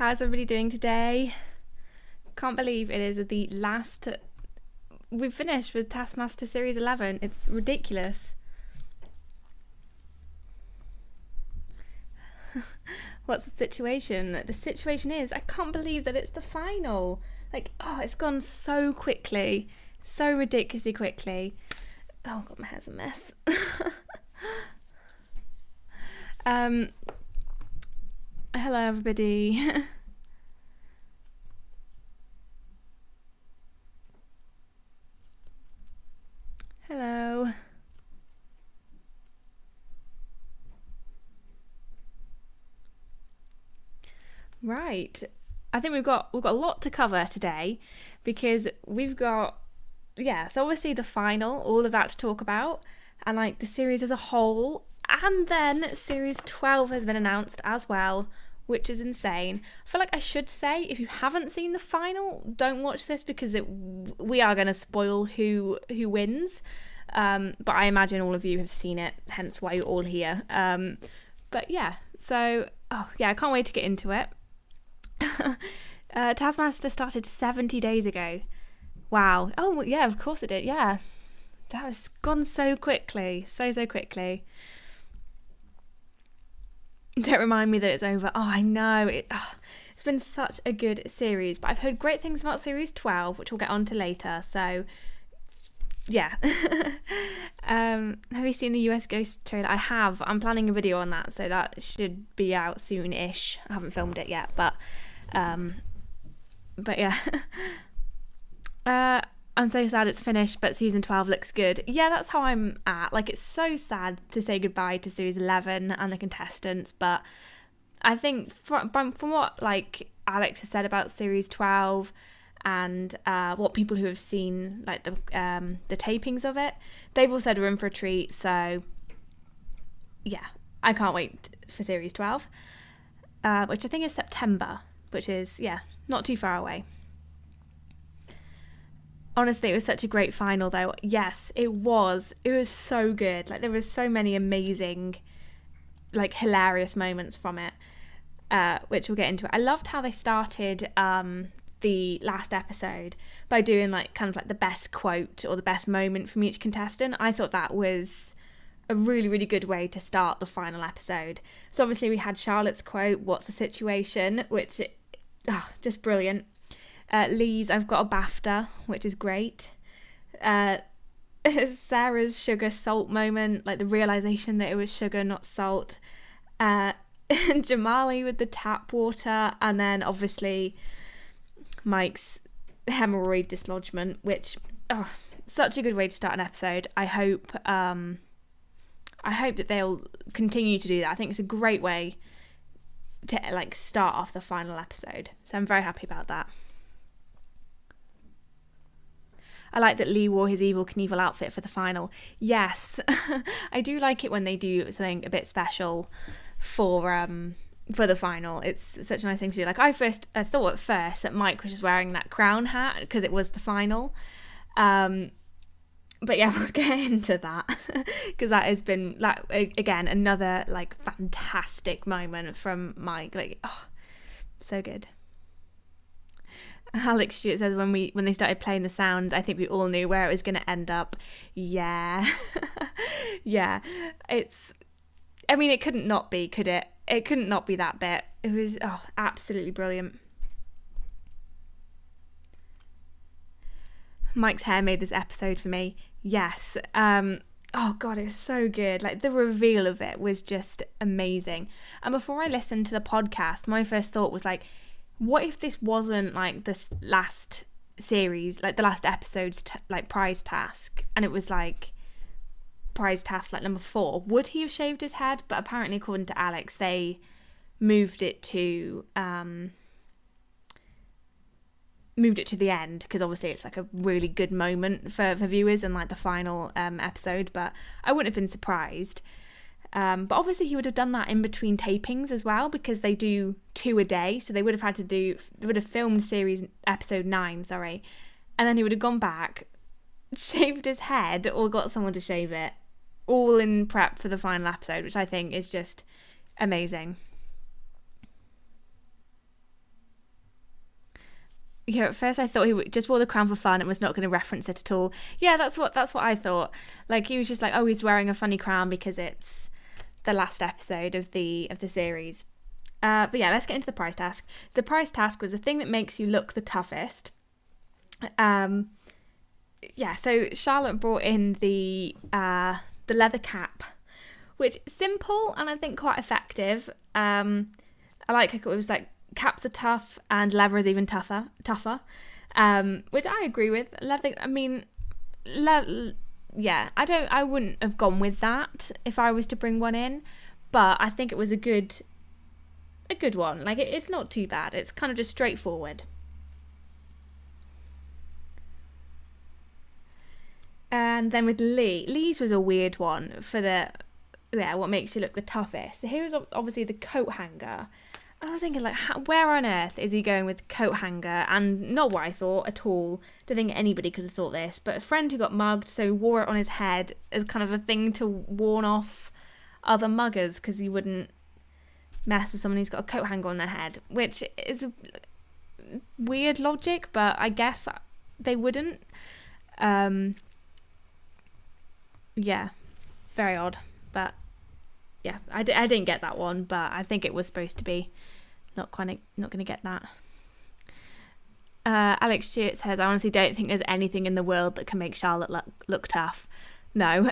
How's everybody doing today? Can't believe it is the last... We've finished with Taskmaster Series 11. It's ridiculous. What's the situation? The situation is, I can't believe that it's the final. It's gone so quickly. So ridiculously quickly. Oh God, my hair's a mess. Hello everybody. Hello. Right. I think we've got a lot to cover today because we've got so obviously the final, all of that to talk about, and the series as a whole, and then series 12 has been announced as well, which is insane. I feel like I should say, if you haven't seen the final, don't watch this because we are going to spoil who wins. But I imagine all of you have seen it, hence why you're all here. But yeah, so I can't wait to get into it. Taskmaster started 70 days ago. Wow. Oh yeah, of course it did. Yeah, that has gone so quickly, so quickly. Don't remind me that it's over. Oh, I know. It's been such a good series, but I've heard great things about series 12, which we'll get on to later. So, yeah. Have you seen the US Ghost trailer? I have. I'm planning a video on that, so that should be out soon-ish. I haven't filmed it yet, but yeah. I'm so sad it's finished, but season 12 looks good. Yeah, that's how I'm at. It's so sad to say goodbye to series 11 and the contestants, but I think from what Alex has said about series 12 and what people who have seen the tapings of it, they've all said we're in for a treat. So yeah, I can't wait for series 12, which I think is September, which is not too far away. Honestly, it was such a great final, though. Yes, it was. It was so good. There was so many amazing, hilarious moments from it, which we'll get into. I loved how they started the last episode by doing the best quote or the best moment from each contestant. I thought that was a really, really good way to start the final episode. So obviously we had Charlotte's quote, "What's the situation?" which, just brilliant. Lee's "I've got a BAFTA," which is great. Sarah's sugar salt moment, the realization that it was sugar, not salt. Jamali with the tap water, and then obviously Mike's hemorrhoid dislodgement, which such a good way to start an episode. I hope that they'll continue to do that. I think it's a great way to start off the final episode. So I'm very happy about that. I like that Lee wore his Evel Knievel outfit for the final. Yes, I do like it when they do something a bit special for the final. It's such a nice thing to do. I thought at first that Mike was just wearing that crown hat because it was the final. But yeah, we'll get into that because that has been again another fantastic moment from Mike. So good. Alex Stewart says when they started playing the sounds, I think we all knew where it was going to end up. Yeah. Yeah. It couldn't not be, could it? It couldn't not be that bit. It was absolutely brilliant. Mike's hair made this episode for me. Yes. Oh God, it's so good. The reveal of it was just amazing. And before I listened to the podcast, my first thought was what if this wasn't this last series, the last episode's prize task, and it was prize task number 4? Would he have shaved his head? But apparently, according to Alex, they moved it to the end because obviously it's a really good moment for viewers and the final episode. But I wouldn't have been surprised. But obviously he would have done that in between tapings as well because they do 2 a day. So they would have filmed series episode 9, and then he would have gone back, shaved his head or got someone to shave it, all in prep for the final episode, which I think is just amazing. Yeah, at first I thought he just wore the crown for fun and was not going to reference it at all. Yeah, that's what I thought. Like, he was just like, oh, he's wearing a funny crown because it's the last episode of the series. But yeah, let's get into the prize task. So the prize task was the thing that makes you look the toughest. Yeah, so Charlotte brought in the leather cap, which is simple and I think quite effective. I like how it was like, caps are tough and leather is even tougher, which I agree with. Leather, I mean, yeah, I wouldn't have gone with that if I was to bring one in, but I think it was a good one. Like, it's not too bad. It's kind of just straightforward. And then with Lee's was a weird one for what makes you look the toughest. So here was obviously the coat hanger. And I was thinking, like, where on earth is he going with coat hanger? And not what I thought at all. Don't think anybody could have thought this. But a friend who got mugged, so wore it on his head as kind of a thing to warn off other muggers because he wouldn't mess with someone who's got a coat hanger on their head. Which is a weird logic, but I guess they wouldn't. Yeah, very odd. But yeah, I didn't get that one, but I think it was supposed to be. Not going to get that. Alex Stewart says, I honestly don't think there's anything in the world that can make Charlotte look tough. No.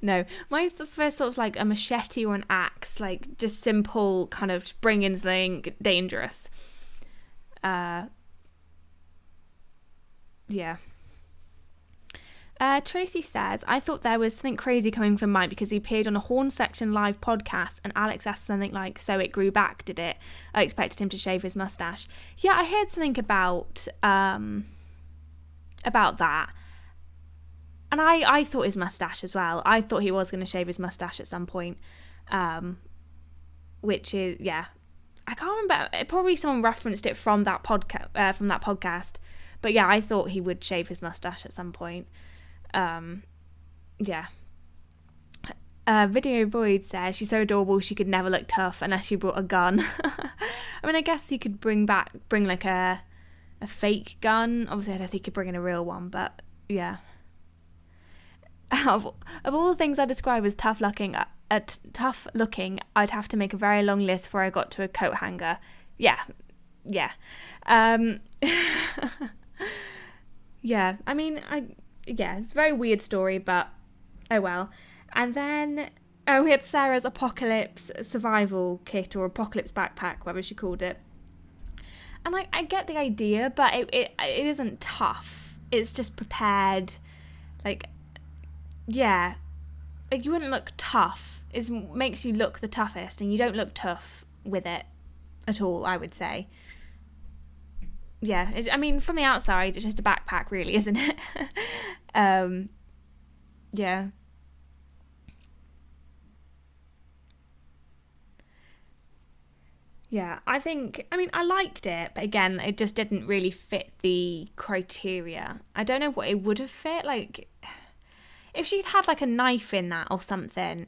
No. My first thought was like a machete or an axe, like just simple kind of bring in something dangerous. Yeah. Tracy says, I thought there was something crazy coming from Mike because he appeared on a Horne Section live podcast and Alex asked something like, so it grew back, did it? I expected him to shave his mustache. Yeah, I heard something about that. And I thought his mustache as well. I thought he was going to shave his mustache at some point. Which is, yeah. I can't remember. Probably someone referenced it from that podcast. But yeah, I thought he would shave his mustache at some point. Yeah. Video Void says she's so adorable she could never look tough unless she brought a gun. I mean, I guess he could bring like a fake gun. Obviously, I don't think he could bring in a real one, but yeah. Of all the things I describe as tough looking, I'd have to make a very long list before I got to a coat hanger. Yeah. Yeah, I mean, it's a very weird story, but oh well. And then we had Sarah's apocalypse survival kit or apocalypse backpack, whatever she called it. And I get the idea, but it isn't tough. It's just prepared. Like, yeah, like you wouldn't look tough. It makes you look the toughest, and you don't look tough with it at all, I would say. Yeah, I mean, from the outside, it's just a backpack, really, isn't it? Yeah. Yeah, I liked it, but again, it just didn't really fit the criteria. I don't know what it would have fit, like, if she'd had, like, a knife in that or something,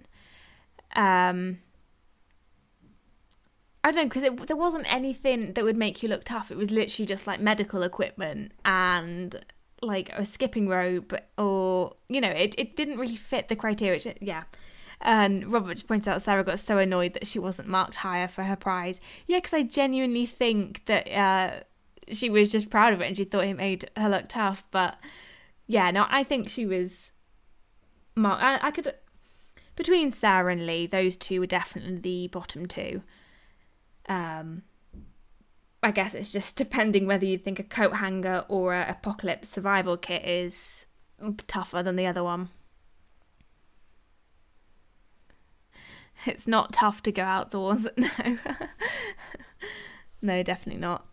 I don't know, because there wasn't anything that would make you look tough. It was literally just like medical equipment and like a skipping rope, or it didn't really fit the criteria. Yeah. And Robert just points out Sarah got so annoyed that she wasn't marked higher for her prize. Yeah, because I genuinely think that she was just proud of it and she thought it made her look tough. But yeah, no, I think she was marked. I could, between Sarah and Lee, those two were definitely the bottom two. I guess it's just depending whether you think a coat hanger or a apocalypse survival kit is tougher than the other one. It's not tough to go outdoors, no. No, definitely not.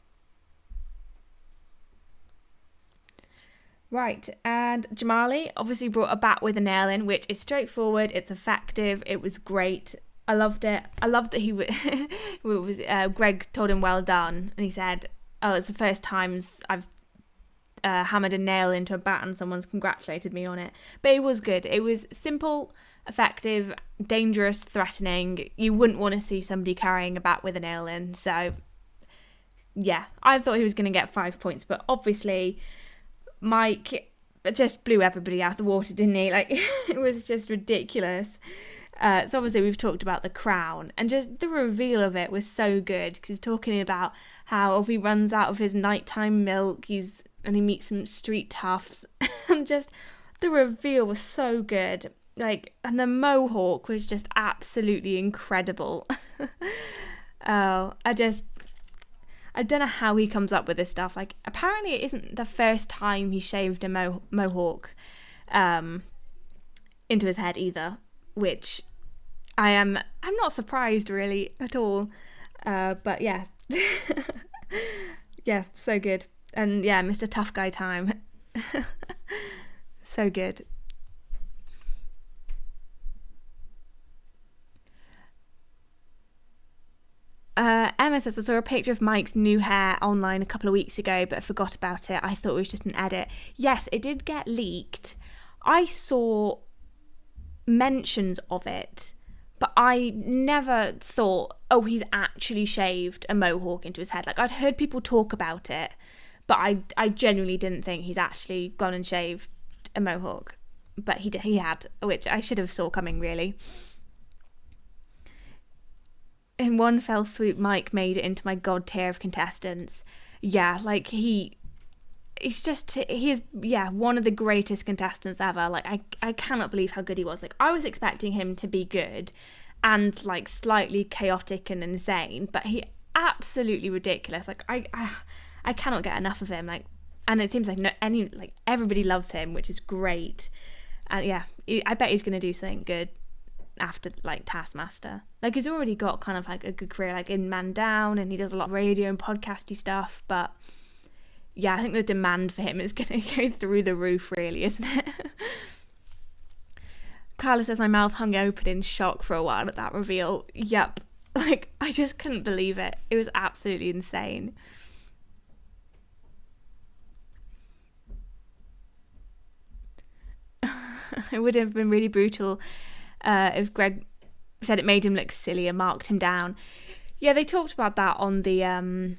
Right, and Jamali obviously brought a bat with a nail in, which is straightforward, it's effective, it was great. I loved it. I loved that he was Greg told him well done, and he said, "Oh, it's the first time I've hammered a nail into a bat and someone's congratulated me on it." But it was good. It was simple, effective, dangerous, threatening. You wouldn't want to see somebody carrying a bat with a nail in. So, yeah, I thought he was going to get 5 points, but obviously Mike just blew everybody out of the water, didn't he? Like, it was just ridiculous. So obviously we've talked about the crown, and just the reveal of it was so good, because he's talking about how if he runs out of his nighttime milk, and he meets some street toughs, and just the reveal was so good. Like, and the mohawk was just absolutely incredible. Oh, I don't know how he comes up with this stuff. Like, apparently it isn't the first time he shaved a mohawk into his head either, which I'm not surprised really at all. But yeah. Yeah, so good. And yeah, Mr. Tough Guy time. So good. Emma says, I saw a picture of Mike's new hair online a couple of weeks ago, but I forgot about it. I thought it was just an edit. Yes, it did get leaked. I saw mentions of it, but I never thought, oh, he's actually shaved a mohawk into his head. Like, I'd heard people talk about it, but I genuinely didn't think he's actually gone and shaved a mohawk. But he had, which I should have saw coming, really. In one fell swoop, Mike made it into my god tier of contestants. Yeah, like he is one of the greatest contestants ever. Like, I cannot believe how good he was. Like, I was expecting him to be good and like slightly chaotic and insane, but he absolutely ridiculous. Like, I cannot get enough of him. Like, and it seems like everybody loves him, which is great. And yeah, I bet he's gonna do something good after like Taskmaster. Like, he's already got kind of like a good career, like in Man Down, and he does a lot of radio and podcasty stuff, but yeah, I think the demand for him is going to go through the roof, really, isn't it? Carla says, my mouth hung open in shock for a while at that reveal. Yep. Like, I just couldn't believe it. It was absolutely insane. It would have been really brutal if Greg said it made him look silly and marked him down. Yeah, they talked about that on the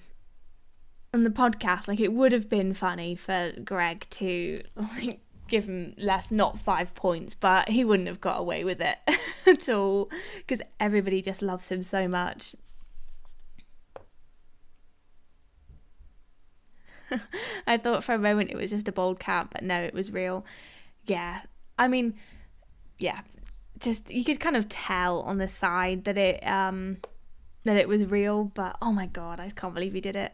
podcast. Like, it would have been funny for Greg to like give him not 5 points, but he wouldn't have got away with it at all, because everybody just loves him so much. I thought for a moment it was just a bold cap, but no, it was real. Yeah, I mean, yeah, just you could kind of tell on the side that it was real, but oh my god, I just can't believe he did it.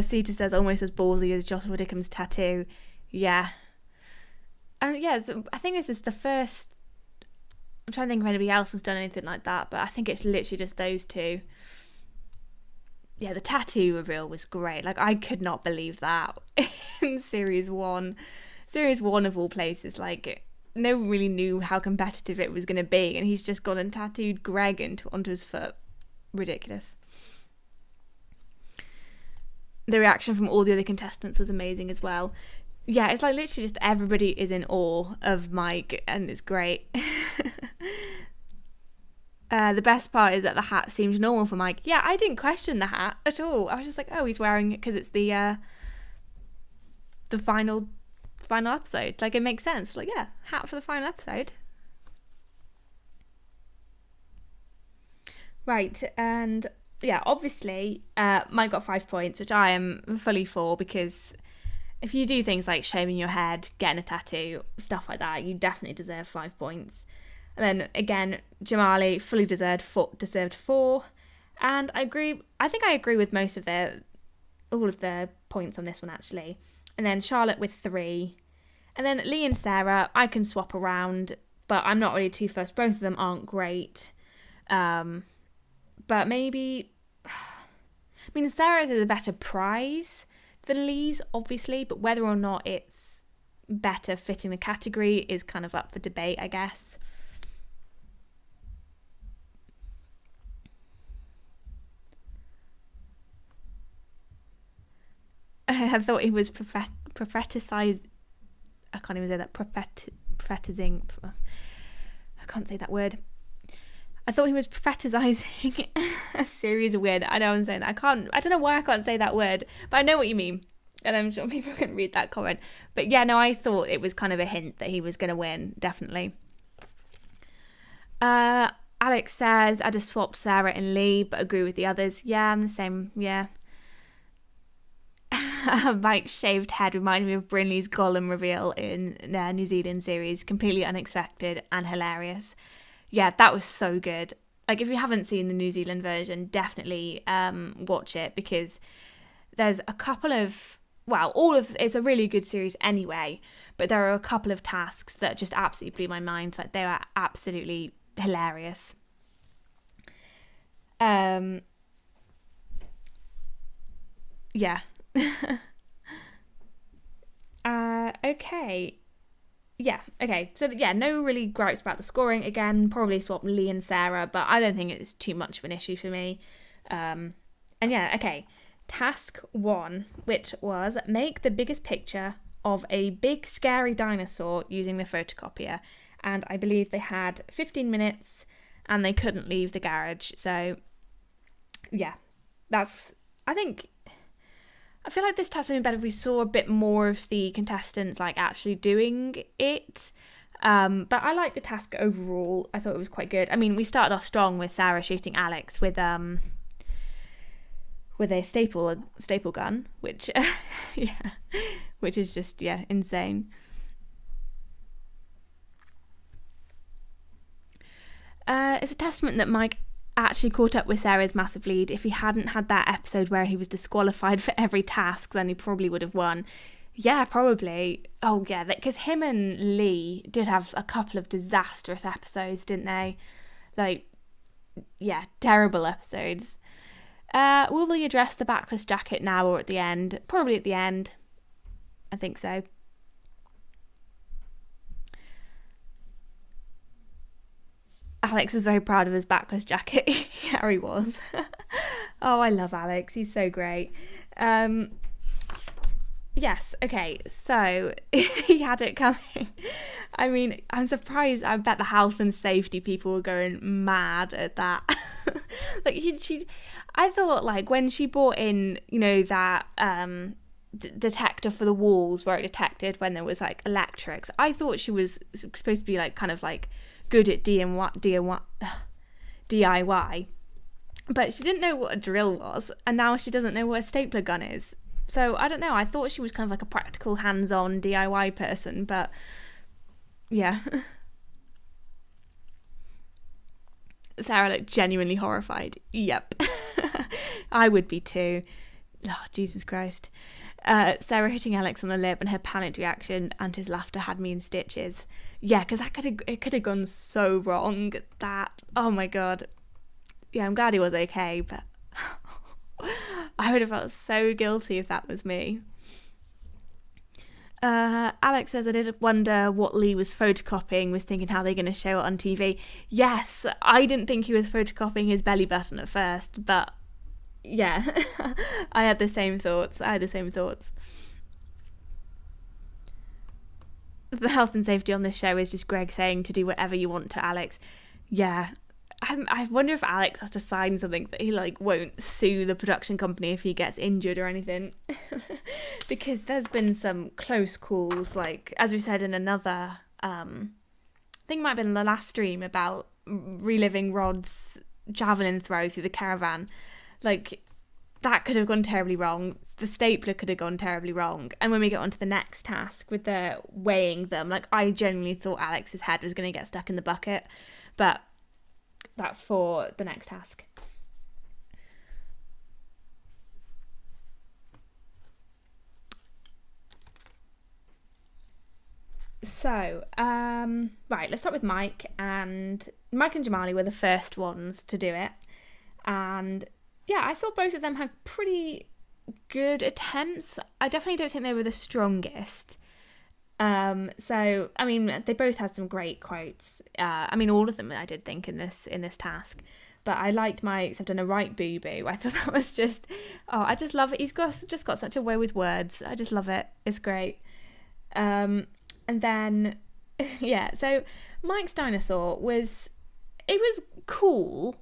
Sita says, almost as ballsy as Joshua Dickham's tattoo. Yeah. And yeah, I think this is the first. I'm trying to think if anybody else has done anything like that, but I think it's literally just those two. Yeah, the tattoo reveal was great. Like, I could not believe that in series one. Series one of all places, like, no one really knew how competitive it was going to be, and he's just gone and tattooed Greg onto his foot. Ridiculous. The reaction from all the other contestants was amazing as well. Yeah, it's like literally just everybody is in awe of Mike, and it's great. The best part is that the hat seemed normal for Mike. Yeah, I didn't question the hat at all. I was just like, oh, he's wearing it because it's the final episode. Like, it makes sense. Like, yeah, hat for the final episode. Right, and yeah, obviously Mike got 5 points, which I am fully for, because if you do things like shaving your head, getting a tattoo, stuff like that, you definitely deserve 5 points. And then again, Jamali fully deserved 4, and I think I agree with all of the points on this one, actually. And then Charlotte with 3. And then Lee and Sarah, I can swap around, but I'm not really too fussed. Both of them aren't great. But maybe, I mean, Sarah's is a better prize than Lee's, obviously, but whether or not it's better fitting the category is kind of up for debate, I guess. I thought he was propheticized. I can't even say that. Prophetizing. I can't say that word. I thought he was propheticizing a series win. I know I'm saying that. I don't know why I can't say that word, but I know what you mean. And I'm sure people can read that comment. But yeah, no, I thought it was kind of a hint that he was going to win, definitely. Alex says, I'd have swapped Sarah and Lee, but agree with the others. Yeah, I'm the same, yeah. Mike's shaved head reminded me of Brinley's Gollum reveal in New Zealand series. Completely unexpected and hilarious. Yeah, that was so good. Like, if you haven't seen the New Zealand version, definitely watch it, because there's a couple of, well, it's a really good series anyway, but there are a couple of tasks that just absolutely blew my mind. Like, they were absolutely hilarious. Yeah. Okay. Yeah, okay. So, yeah, no really gripes about the scoring. Again, probably swap Lee and Sarah, but I don't think it's too much of an issue for me. And yeah, okay. Task 1, which was make the biggest picture of a big scary dinosaur using the photocopier. And I believe they had 15 minutes and they couldn't leave the garage. So, yeah, I feel like this task would be better if we saw a bit more of the contestants like actually doing it. But I like the task overall. I thought it was quite good. I mean, we started off strong with Sarah shooting Alex with a staple gun, which yeah, which is just insane. It's a testament that Mike actually caught up with Sarah's massive lead. If he hadn't had that episode where he was disqualified for every task, then he probably would have won. Yeah, probably. Oh yeah, because him and Lee did have a couple of disastrous episodes, didn't they? Like, yeah, terrible episodes. Will we address the backless jacket now or at the end? Probably at the end. I think so. Alex was very proud of his backless jacket. Yeah, he was. Oh, I love Alex. He's so great. Yes, okay, so he had it coming. I mean, I'm surprised. I bet the health and safety people were going mad at that. Like, I thought, like, when she brought in, that detector for the walls where it detected when there was, like, electrics, I thought she was supposed to be, like, kind of, like, good at DIY, but she didn't know what a drill was, and now she doesn't know what a stapler gun is. So I don't know, I thought she was kind of like a practical hands-on DIY person, but yeah. Sarah looked genuinely horrified. Yep. I would be too. Oh, Jesus Christ. Sarah hitting Alex on the lip and her panicked reaction and his laughter had me in stitches. Yeah, because it could have gone so wrong. Oh my God. Yeah, I'm glad he was okay, but I would have felt so guilty if that was me. Alex says, I did wonder what Lee was photocopying, was thinking how they're going to show it on TV. Yes, I didn't think he was photocopying his belly button at first, but yeah, I had the same thoughts. The health and safety on this show is just Greg saying to do whatever you want to Alex. Yeah, I wonder if Alex has to sign something that he won't sue the production company if he gets injured or anything. Because there's been some close calls, like as we said in another I think it might have been the last stream about reliving Rod's javelin throw through the caravan. Like, that could have gone terribly wrong. The stapler could have gone terribly wrong. And when we get on to the next task with the weighing them, I genuinely thought Alex's head was going to get stuck in the bucket. But that's for the next task. So, right, let's start with Mike. And Mike and Jamali were the first ones to do it. And yeah, I thought both of them had pretty good attempts. I definitely don't think they were the strongest. So, I mean, they both had some great quotes. I mean, all of them I did think in this task. But I liked Mike's, I've done a right boo-boo. I thought that was just, I just love it. He's just got such a way with words. I just love it. It's great. And then, yeah, so Mike's dinosaur was, it was cool,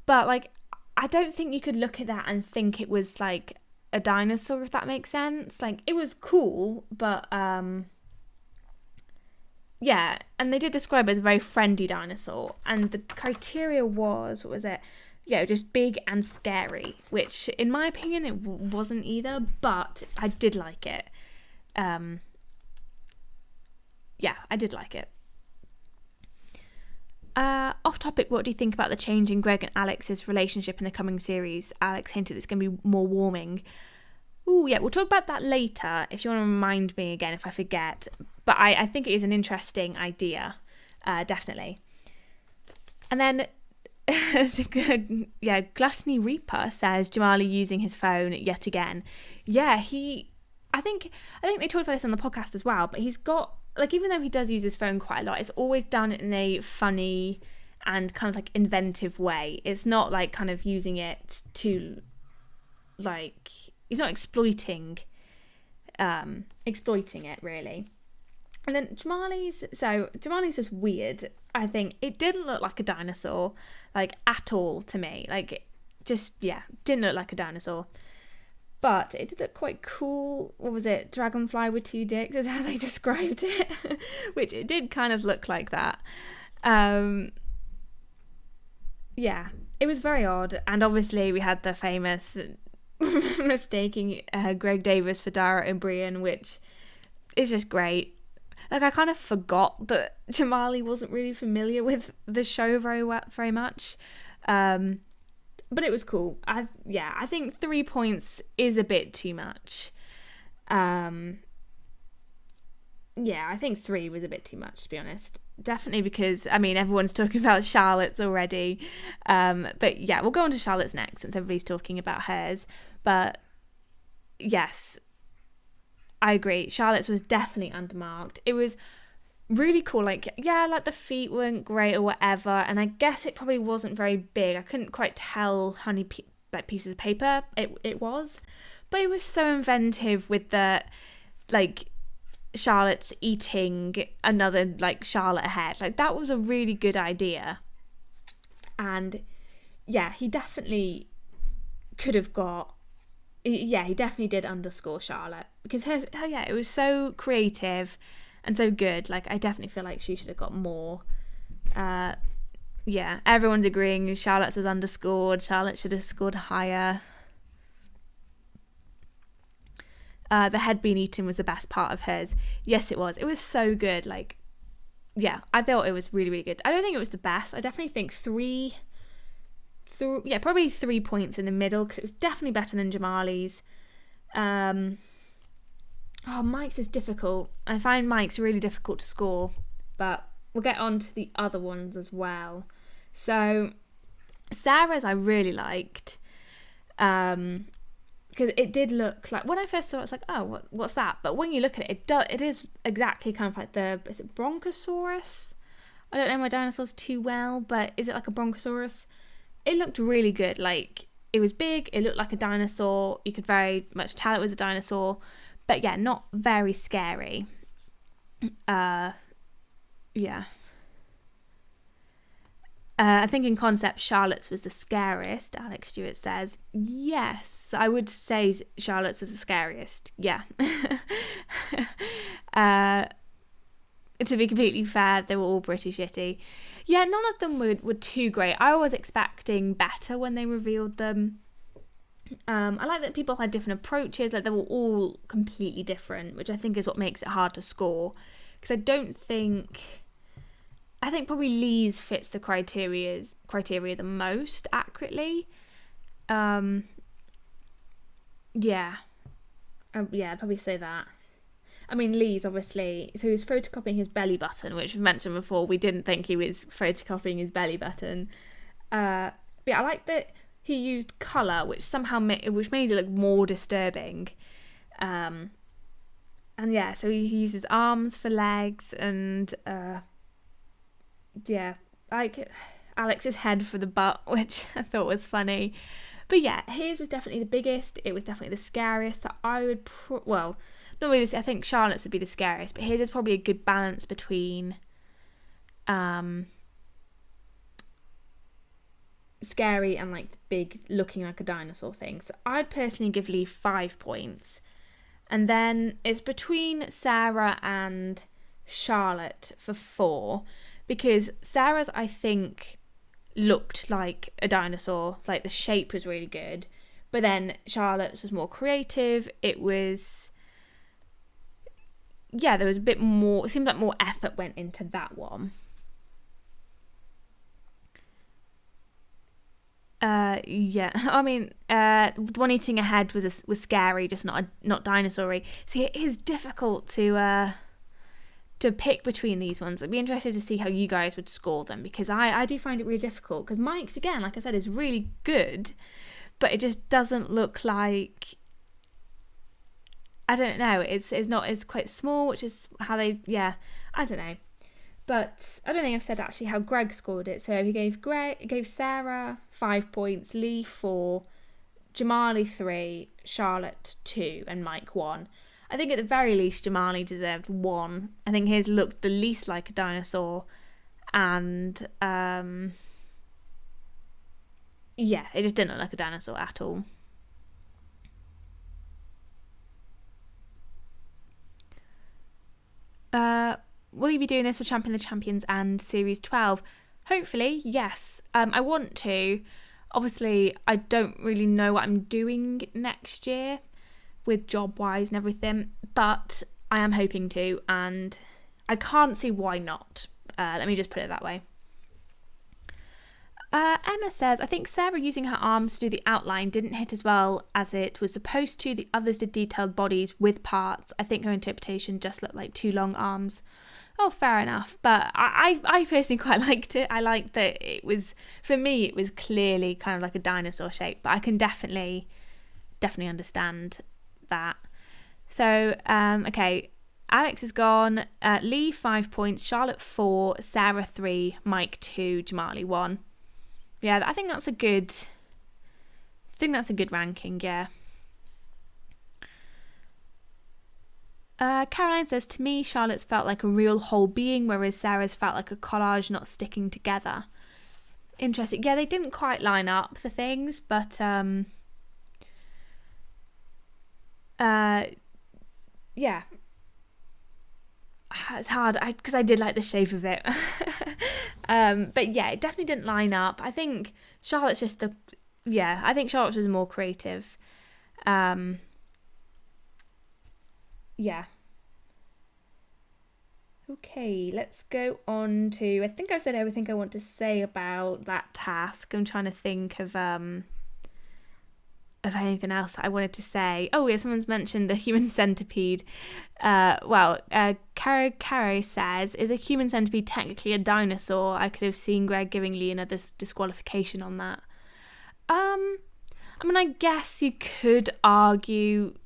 but like I don't think you could look at that and think it was like a dinosaur, if that makes sense. Like it was cool, but yeah, and they did describe it as a very friendly dinosaur, and the criteria was, what was it? Yeah, just big and scary, which in my opinion it wasn't either, but I did like it. Yeah, I did like it. Off topic, what do you think about the change in Greg and Alex's relationship in the coming series? Alex hinted it's going to be more warming. Ooh, yeah, we'll talk about that later if you want to remind me again if I forget. But I think it is an interesting idea, definitely. And then, yeah, Gluttony Reaper says Jamali using his phone yet again. Yeah, I think they talked about this on the podcast as well, but he's got, like, even though he does use his phone quite a lot, it's always done in a funny and kind of like inventive way. It's not like kind of using it to, like, he's not exploiting it really. And then Jamali's just weird. I think it didn't look like a dinosaur, like, at all to me. Like, just, yeah, didn't look like a dinosaur. But it did look quite cool. What was it? Dragonfly with 2 dicks is how they described it. Which it did kind of look like that. Yeah, it was very odd. And obviously we had the famous mistaking Greg Davies for Dara and Brian, which is just great. Like, I kind of forgot that Jamali wasn't really familiar with the show very much. But it was cool. I think 3 points is a bit too much. I think 3 was a bit too much, to be honest. Definitely because, I mean, everyone's talking about Charlotte's already. But yeah, we'll go on to Charlotte's next since everybody's talking about hers. But yes, I agree. Charlotte's was definitely undermarked. It was really cool. Like, yeah, like the feet weren't great or whatever. And I guess it probably wasn't very big. I couldn't quite tell how many pieces of paper it was. But it was so inventive with the, like, Charlotte's eating another, like, Charlotte ahead. Like, that was a really good idea. And yeah, he definitely could have got, yeah, he definitely did underscore Charlotte, because her yeah, it was so creative and so good. Like, I definitely feel like she should have got more. Yeah, everyone's agreeing Charlotte's was underscored. Charlotte should have scored higher. The head being eaten was the best part of hers. Yes, it was. It was so good. Like, yeah, I thought it was really, really good. I don't think it was the best. I definitely think probably 3 points in the middle, because it was definitely better than Jamali's. Mike's is difficult. I find Mike's really difficult to score, but we'll get on to the other ones as well. So Sarah's I really liked, because it did look like, when I first saw it, it's like, oh, what's that? But when you look at it, it is exactly kind of like is it Bronchosaurus? I don't know my dinosaurs too well, but is it like a Bronchosaurus? It looked really good. Like, it was big, it looked like a dinosaur, you could very much tell it was a dinosaur, but yeah, not very scary. Yeah. I think in concept, Charlotte's was the scariest, Alex Stewart says. Yes, I would say Charlotte's was the scariest. Yeah. To be completely fair, they were all pretty shitty. Yeah, none of them were too great. I was expecting better when they revealed them. I like that people had different approaches. Like, they were all completely different, which I think is what makes it hard to score. Because I think probably Lee's fits the criteria the most accurately. Yeah, I'd probably say that. I mean, Lee's obviously, so he was photocopying his belly button, which we've mentioned before. We didn't think he was photocopying his belly button. But yeah, I like that he used colour, which somehow made it look more disturbing. And yeah, so he uses arms for legs, and yeah, like Alex's head for the butt, which I thought was funny. But yeah, his was definitely the biggest. It was definitely the scariest. That I would, not really. I think Charlotte's would be the scariest, but his is probably a good balance between, scary and like big looking like a dinosaur thing. So I'd personally give Lee 5 points. And then it's between Sarah and Charlotte for 4, because Sarah's, I think, looked like a dinosaur, like the shape was really good, but then Charlotte's was more creative. It was, yeah, there was a bit more, it seemed like more effort went into that one. Yeah, I mean, the one eating a head was scary, just not dinosaur-y. See, it is difficult to pick between these ones. I'd be interested to see how you guys would score them, because I do find it really difficult, because Mike's, again, like I said, is really good, but it just doesn't look like, I don't know, it's quite small, which is how they, yeah, I don't know. But I don't think I've said actually how Greg scored it. So he gave Sarah 5 points, Lee 4, Jamali 3, Charlotte 2, and Mike 1. I think at the very least Jamali deserved 1. I think his looked the least like a dinosaur, and yeah, it just didn't look like a dinosaur at all. Will you be doing this for Champion of the Champions and Series 12? Hopefully, yes. I want to. Obviously, I don't really know what I'm doing next year with job-wise and everything, but I am hoping to, and I can't see why not. Let me just put it that way. Emma says, I think Sarah using her arms to do the outline didn't hit as well as it was supposed to. The others did detailed bodies with parts. I think her interpretation just looked like 2 long arms. Oh, fair enough. But I personally quite liked it. I liked that it was, for me, it was clearly kind of like a dinosaur shape, but I can definitely understand that. So, okay, Alex is gone. Lee 5 points, Charlotte 4, Sarah 3, Mike 2, Jamali 1. Yeah, I think that's a good ranking, yeah. Caroline says, to me, Charlotte's felt like a real whole being, whereas Sarah's felt like a collage not sticking together. Interesting. Yeah, they didn't quite line up, the things, but yeah. It's hard, because I did like the shape of it. But yeah, it definitely didn't line up. I think Charlotte's just I think Charlotte's was more creative. Yeah. Okay, let's go on to, I think I've said everything I want to say about that task. I'm trying to think of anything else I wanted to say. Oh yeah, someone's mentioned the human centipede. Caro says, is a human centipede technically a dinosaur? I could have seen Greg giving Lee another disqualification on that. I mean, I guess you could argue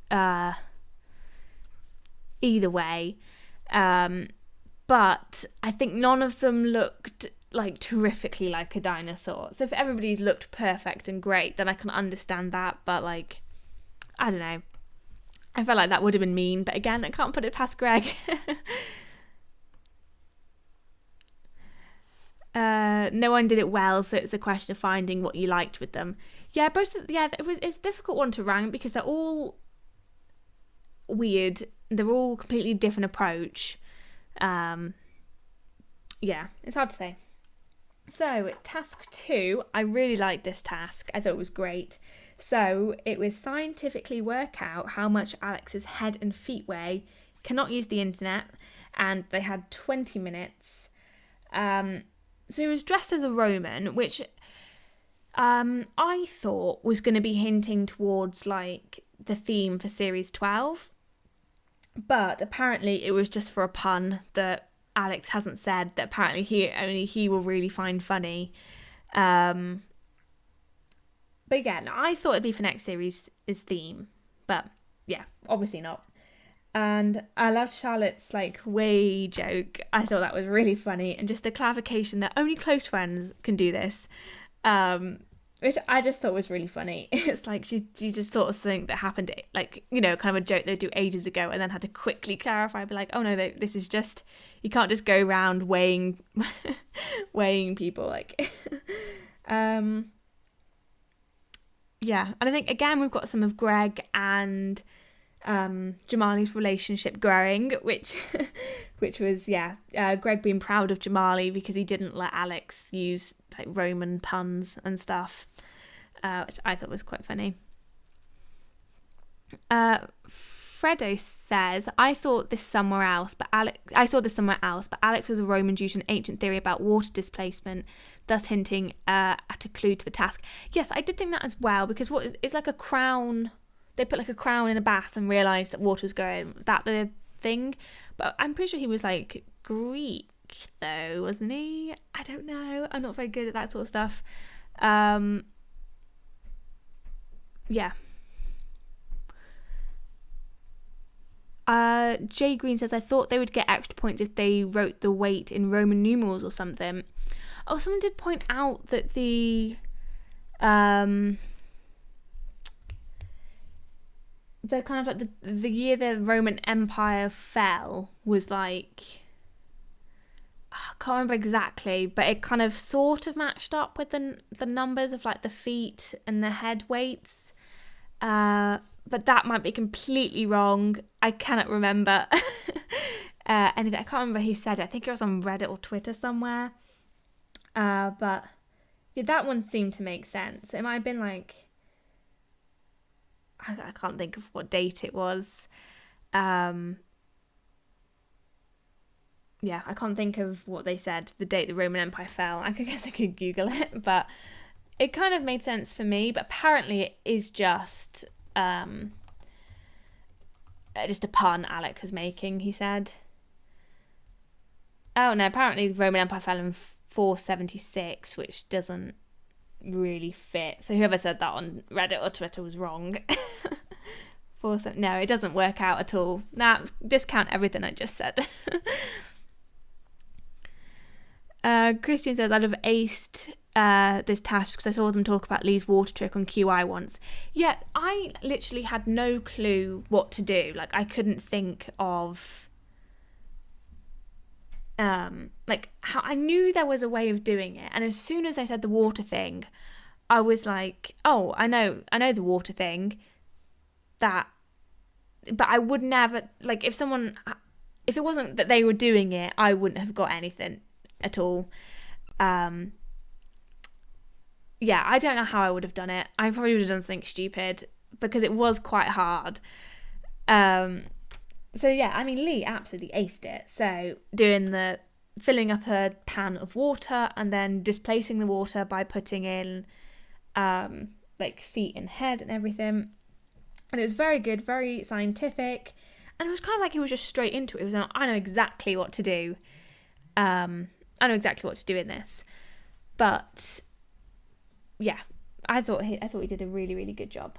either way, but I think none of them looked like terrifically like a dinosaur. So if everybody's looked perfect and great, then I can understand that, but like, I don't know, I felt like that would have been mean, but again, I can't put it past Greg. No one did it well, so it's a question of finding what you liked with them. Yeah, it's a difficult one to rank because they're all weird, they're all completely different approach. Yeah, it's hard to say. So, task 2, I really liked this task. I thought it was great. So, it was scientifically work out how much Alex's head and feet weigh, cannot use the internet, and they had 20 minutes. So, he was dressed as a Roman, which I thought was going to be hinting towards, like, the theme for Series 12. But apparently it was just for a pun that Alex hasn't said, that apparently he will really find funny. But again, I thought it'd be for next series' theme, but yeah, obviously not. And I loved Charlotte's like way joke. I thought that was really funny, and just the clarification that only close friends can do this, which I just thought was really funny. It's like she just thought of something that happened, like, you know, kind of a joke they'd do ages ago, and then had to quickly clarify, be like, oh no, this is just, you can't just go around weighing people, like. Yeah, and I think again we've got some of Greg and Jamali's relationship growing, which was Greg being proud of Jamali because he didn't let Alex use like Roman puns and stuff, which I thought was quite funny. Fredo says, I saw this somewhere else, but Alex was a Roman due to an ancient theory about water displacement, thus hinting at a clue to the task. Yes, I did think that as well, because it's like a crown. They put like a crown in a bath and realised that water was going. That the thing? But I'm pretty sure he was like Greek though, wasn't he? I don't know. I'm not very good at that sort of stuff. Yeah. Jay Green says, I thought they would get extra points if they wrote the weight in Roman numerals or something. Oh, someone did point out that the kind of like the year the Roman Empire fell was like, I can't remember exactly, but it kind of sort of matched up with the numbers of like the feet and the head weights. But that might be completely wrong. I cannot remember anything. I can't remember who said it. I think it was on Reddit or Twitter somewhere. But yeah, that one seemed to make sense. It might have been like, I can't think of what date it was. Yeah, I can't think of what they said, the date the Roman Empire fell. I guess I could Google it, but it kind of made sense for me. But apparently it is just a pun Alex is making, he said. Oh no, apparently the Roman Empire fell in 476, which doesn't really fit. So whoever said that on Reddit or Twitter was wrong. No, it doesn't work out at all. Nah, discount everything I just said. Christian says, I'd have aced this task because I saw them talk about Lee's water trick on QI once. Yeah, I literally had no clue what to do. Like, I couldn't think of like how I knew there was a way of doing it, and as soon as I said the water thing, I was like, oh, I know the water thing. But I would never, like, if it wasn't that they were doing it, I wouldn't have got anything at all. Yeah, I don't know how I would have done it. I probably would have done something stupid because it was quite hard. So yeah, I mean, Lee absolutely aced it. So doing the filling up a pan of water and then displacing the water by putting in like feet and head and everything. And it was very good, very scientific. And it was kind of like he was just straight into it. It was like, I know exactly what to do. I know exactly what to do in this. But yeah, I thought he did a really, really good job.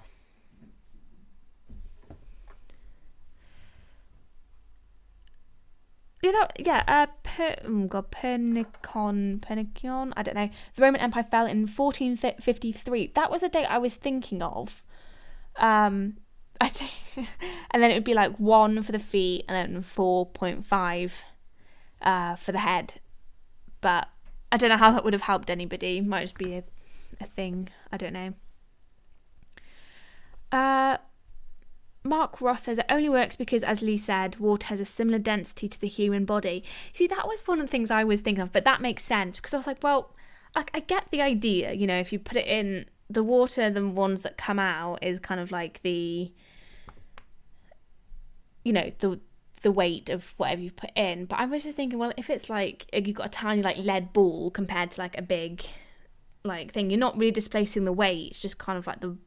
Pernicon, I don't know. The Roman Empire fell in 1453. That was a date I was thinking of. And then it would be like 1 for the feet and then 4.5 for the head. But I don't know how that would have helped anybody. Might just be a thing. I don't know. Mark Ross says it only works because, as Lee said, water has a similar density to the human body. See, that was one of the things I was thinking of, but that makes sense because I was like, well, I get the idea. You know, if you put it in the water, the ones that come out is kind of like the, you know, the weight of whatever you put in. But I was just thinking, well, if it's like you've got a tiny like lead ball compared to like a big like thing, you're not really displacing the weight. It's just kind of like the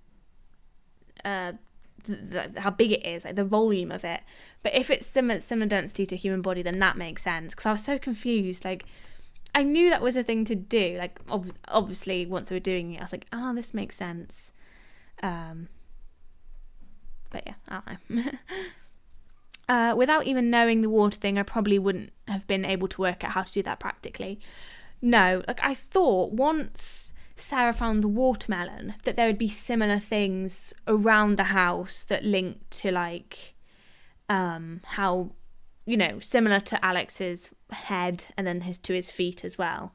how big it is, like the volume of it. But if it's similar density to human body, then that makes sense. Because I was so confused. Like, I knew that was a thing to do. Like, obviously, once we were doing it, I was like, oh, this makes sense. But yeah, I don't know. Without even knowing the water thing, I probably wouldn't have been able to work out how to do that practically. No, like I thought once Sarah found the watermelon that there would be similar things around the house that linked to like how, you know, similar to Alex's head and then to his feet as well.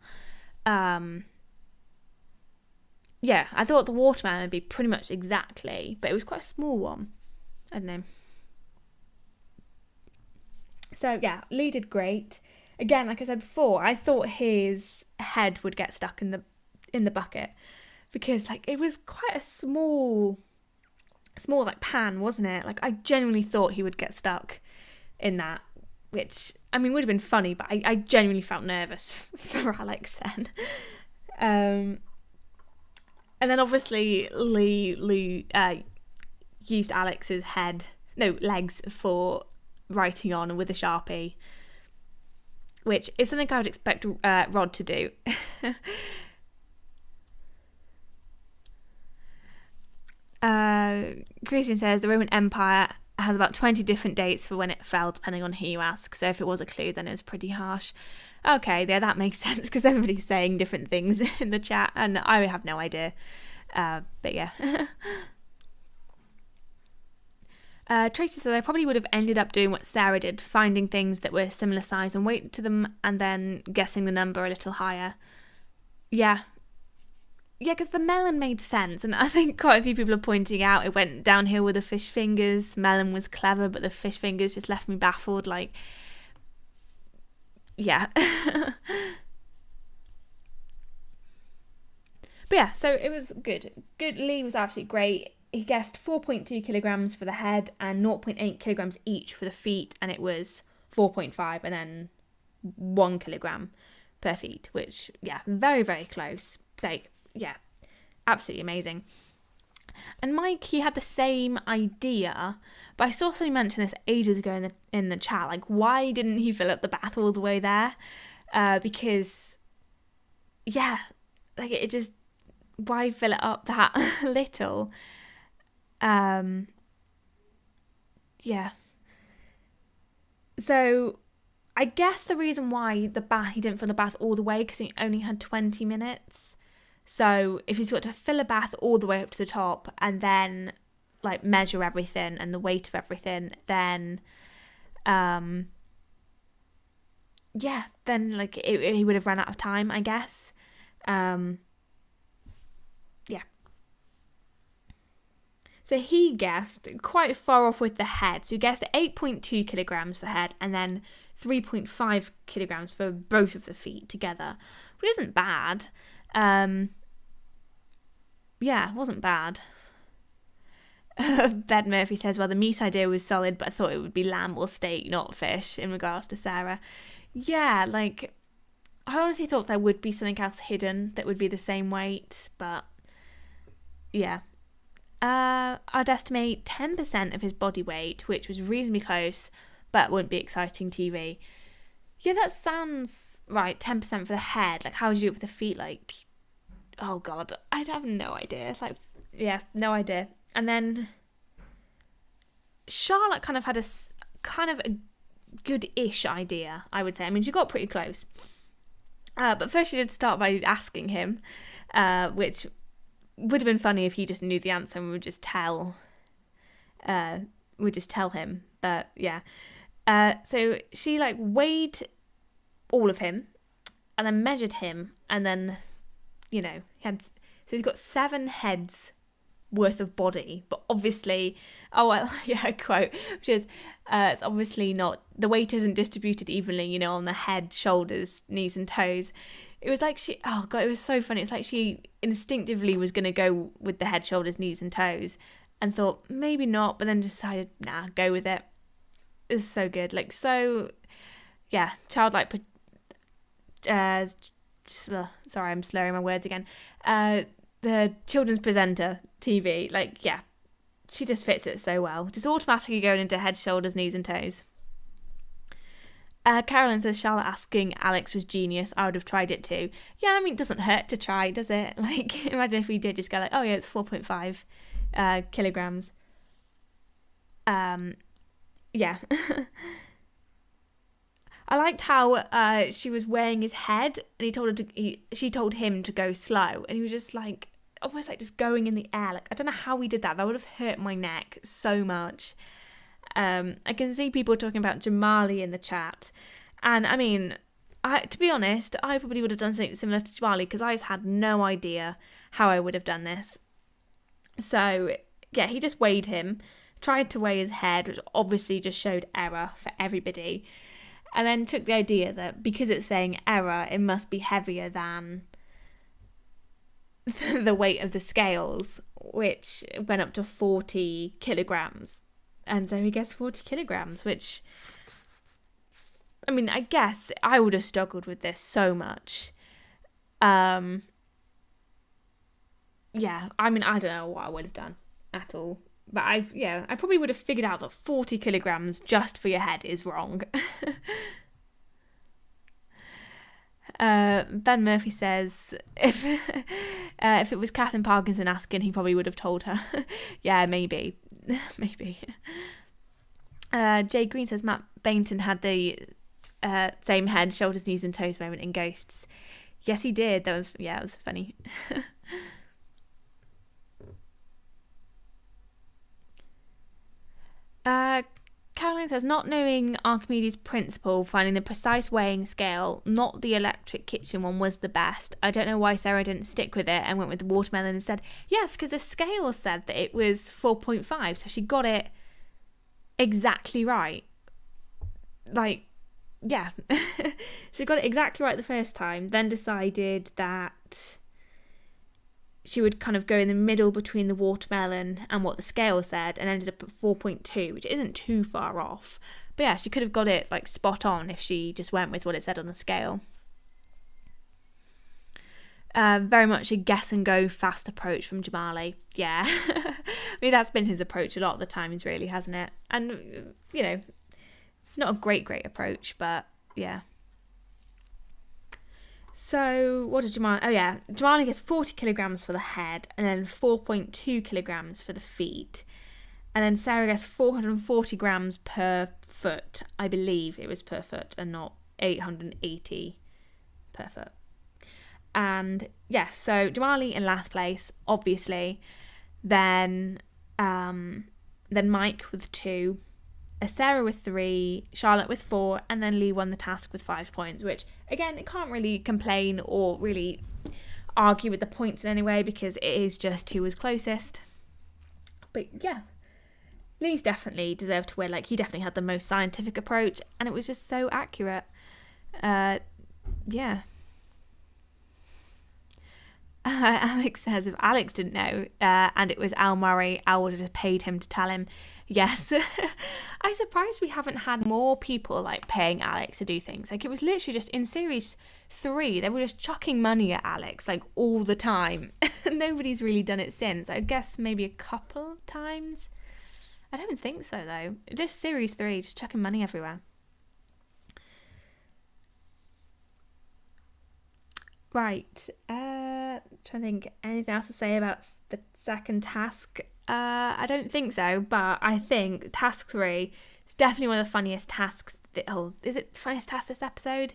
yeah, I thought the watermelon would be pretty much exactly, but it was quite a small one. I don't know. So yeah, Lee did great. Again, like I said before, I thought his head would get stuck in the bucket because like it was quite a small like pan, wasn't it? Like I genuinely thought he would get stuck in that, which I mean would have been funny, but I genuinely felt nervous for Alex then. And then obviously Lee used Alex's legs for writing on with a Sharpie, which is something I would expect Rod to do. Christian says the Roman Empire has about 20 different dates for when it fell, depending on who you ask. So if it was a clue, then it was pretty harsh. Okay, yeah, that makes sense because everybody's saying different things in the chat, and I have no idea. But yeah. Tracy says I probably would have ended up doing what Sarah did, finding things that were similar size and weight to them, and then guessing the number a little higher. Yeah, because the melon made sense, and I think quite a few people are pointing out it went downhill with the fish fingers. Melon was clever, but the fish fingers just left me baffled. Like, yeah. But yeah, so it was good. Lee was absolutely great. He guessed 4.2 kilograms for the head and 0.8 kilograms each for the feet, and it was 4.5 and then 1 kilogram per feet, which, yeah, very, very close. Like, yeah, absolutely amazing. And Mike, he had the same idea, but I saw somebody mention this ages ago in the chat. Like, why didn't he fill up the bath all the way there? Because, yeah, like it just, why fill it up that little? Yeah. So I guess the reason why he didn't fill the bath all the way because he only had 20 minutes. So if he's got to fill a bath all the way up to the top and then like measure everything and the weight of everything, then then like he would have run out of time, I guess. Yeah. So he guessed quite far off with the head. So he guessed 8.2 kilograms for head and then 3.5 kilograms for both of the feet together, which isn't bad. Yeah, it wasn't bad. Bed Murphy says, well, the meat idea was solid, but I thought it would be lamb or steak, not fish, in regards to Sarah. Yeah, like, I honestly thought there would be something else hidden that would be the same weight, but yeah. I'd estimate 10% of his body weight, which was reasonably close, but wouldn't be exciting TV. Yeah, that sounds right. 10% for the head. Like, how would you do it with the feet? Like, oh god, I'd have no idea. Like, yeah, no idea. And then Charlotte kind of had a good-ish idea, I would say. I mean, she got pretty close. But first she did start by asking him, which would have been funny if he just knew the answer and would just tell him. But yeah. So she like weighed all of him and then measured him, and then, you know, he's got 7 heads worth of body, but obviously, quote, which is, it's obviously not, the weight isn't distributed evenly, you know, on the head, shoulders, knees and toes. It was like it was so funny. It's like she instinctively was going to go with the head, shoulders, knees and toes and thought maybe not, but then decided, nah, go with it. It's so good. Like, so, yeah, childlike, sorry, I'm slurring my words again. The children's presenter TV, like, yeah, she just fits it so well. Just automatically going into head, shoulders, knees and toes. Carolyn says Charlotte asking Alex was genius. I would have tried it too. Yeah, I mean, it doesn't hurt to try, does it? Like, imagine if we did just go like, oh yeah, it's 4.5 kilograms. Yeah. I liked how she was weighing his head, and she told him to go slow, and he was just like, almost like just going in the air. Like, I don't know how he did that. That would have hurt my neck so much. I can see people talking about Jamali in the chat, and I mean, to be honest, I probably would have done something similar to Jamali because I just had no idea how I would have done this. So, yeah, he just weighed him, tried to weigh his head, which obviously just showed error for everybody, and then took the idea that because it's saying error, it must be heavier than the weight of the scales, which went up to 40 kilograms. And so he gets 40 kilograms, which, I mean, I guess I would have struggled with this so much. Yeah, I mean, I don't know what I would have done at all. But I probably would have figured out that 40 kilograms just for your head is wrong. Ben Murphy says if it was Catherine Parkinson asking, he probably would have told her. Yeah, maybe. Jay Green says Matt Bainton had the same head, shoulders, knees and toes moment in Ghosts. Yes, he did. It was funny. Caroline says, not knowing Archimedes' principle, finding the precise weighing scale, not the electric kitchen one, was the best. I don't know why Sarah didn't stick with it and went with the watermelon instead. Yes, because the scale said that it was 4.5, so she got it exactly right. Like, yeah. She got it exactly right the first time, then decided that she would kind of go in the middle between the watermelon and what the scale said, and ended up at 4.2, which isn't too far off. But yeah, she could have got it like spot on if she just went with what it said on the scale. Very much a guess and go fast approach from Jamali. Yeah. I mean, that's been his approach a lot of the times, really, hasn't it? And, you know, not a great approach, but yeah. So, what does Jamali... Oh, yeah. Jamali gets 40 kilograms for the head and then 4.2 kilograms for the feet. And then Sarah gets 440 grams per foot. I believe it was per foot and not 880 per foot. And, yeah, so Jamali in last place, obviously. Then Mike with 2. Sarah with 3, Charlotte with 4, and then Lee won the task with 5 points, which, again, it can't really complain or really argue with the points in any way because it is just who was closest. But yeah, Lee's definitely deserved to win. Like, he definitely had the most scientific approach, and it was just so accurate. Yeah. Alex says, if Alex didn't know and it was Al Murray, Al would have paid him to tell him. Yes. I'm surprised we haven't had more people like paying Alex to do things. Like, it was literally just in series 3, they were just chucking money at Alex like all the time. Nobody's really done it since. I guess maybe a couple of times. I don't think so though. Just series 3, just chucking money everywhere. Right. Trying to think anything else to say about the second task. I don't think so, but I think task 3 is definitely one of the funniest tasks. Is it the funniest task this episode?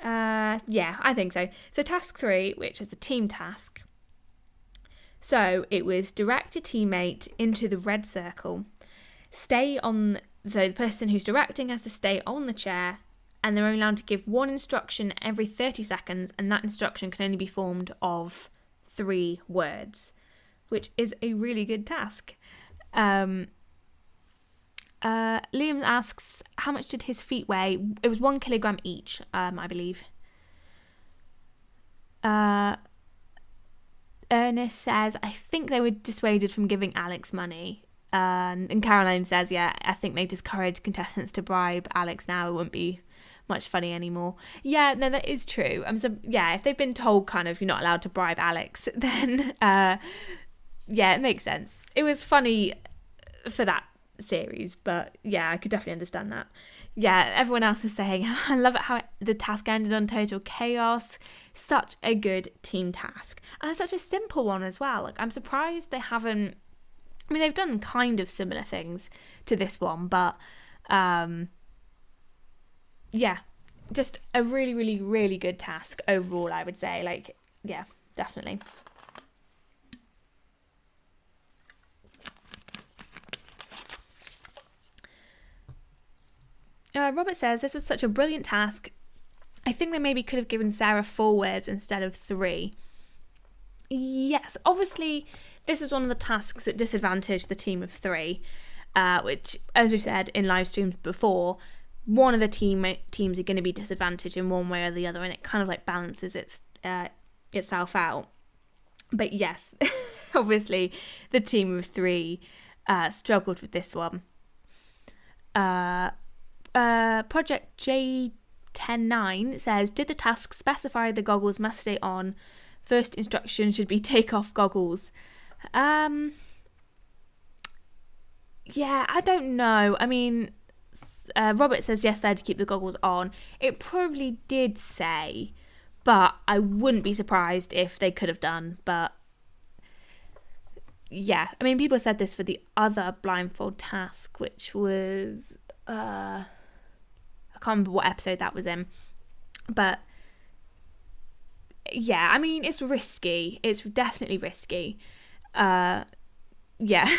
Yeah, I think so. So task 3, which is the team task. So it was direct a teammate into the red circle. So the person who's directing has to stay on the chair, and they're only allowed to give one instruction every 30 seconds, and that instruction can only be formed of 3 words, which is a really good task. Liam asks, how much did his feet weigh? It was 1 kilogram each, I believe. Ernest says, I think they were dissuaded from giving Alex money. And Caroline says, yeah, I think they discourage contestants to bribe Alex now. It wouldn't be much funny anymore. Yeah, no, that is true. If they've been told kind of you're not allowed to bribe Alex, then yeah, it makes sense. It was funny for that series, but yeah, I could definitely understand that. Yeah, everyone else is saying, I love it how the task ended on total chaos. Such a good team task. And it's such a simple one as well. Like, I'm surprised they haven't... I mean, they've done kind of similar things to this one, but yeah, just a really, really, really good task overall, I would say. Like, yeah, definitely. Robert says, this was such a brilliant task. I think they maybe could have given Sarah 4 words instead of 3. Yes, obviously, this is one of the tasks that disadvantaged the team of 3, which, as we've said in live streams before, one of the teams are going to be disadvantaged in one way or the other, and it kind of like balances itself out. But yes, obviously, the team of 3 struggled with this one. Project J109 says, did the task specify the goggles must stay on? First instruction should be take off goggles. Yeah, I don't know. I mean, Robert says yes, they had to keep the goggles on. It probably did say, but I wouldn't be surprised if they could have done. But yeah, I mean, people said this for the other blindfold task, which was I can't remember what episode that was in, but yeah, I mean, it's risky. It's definitely risky. Yeah.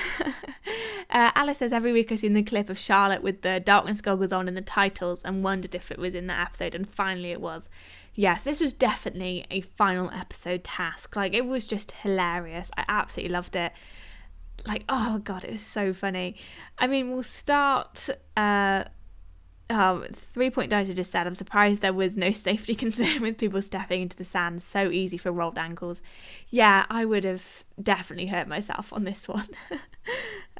Alice says, every week I've seen the clip of Charlotte with the darkness goggles on in the titles and wondered if it was in that episode, and finally it was. Yes, this was definitely a final episode task. Like, it was just hilarious. I absolutely loved it. Like, oh god, it was so funny. I mean, we'll start 3 Point Dicer just said, I'm surprised there was no safety concern with people stepping into the sand. So easy for rolled ankles. Yeah, I would have definitely hurt myself on this one.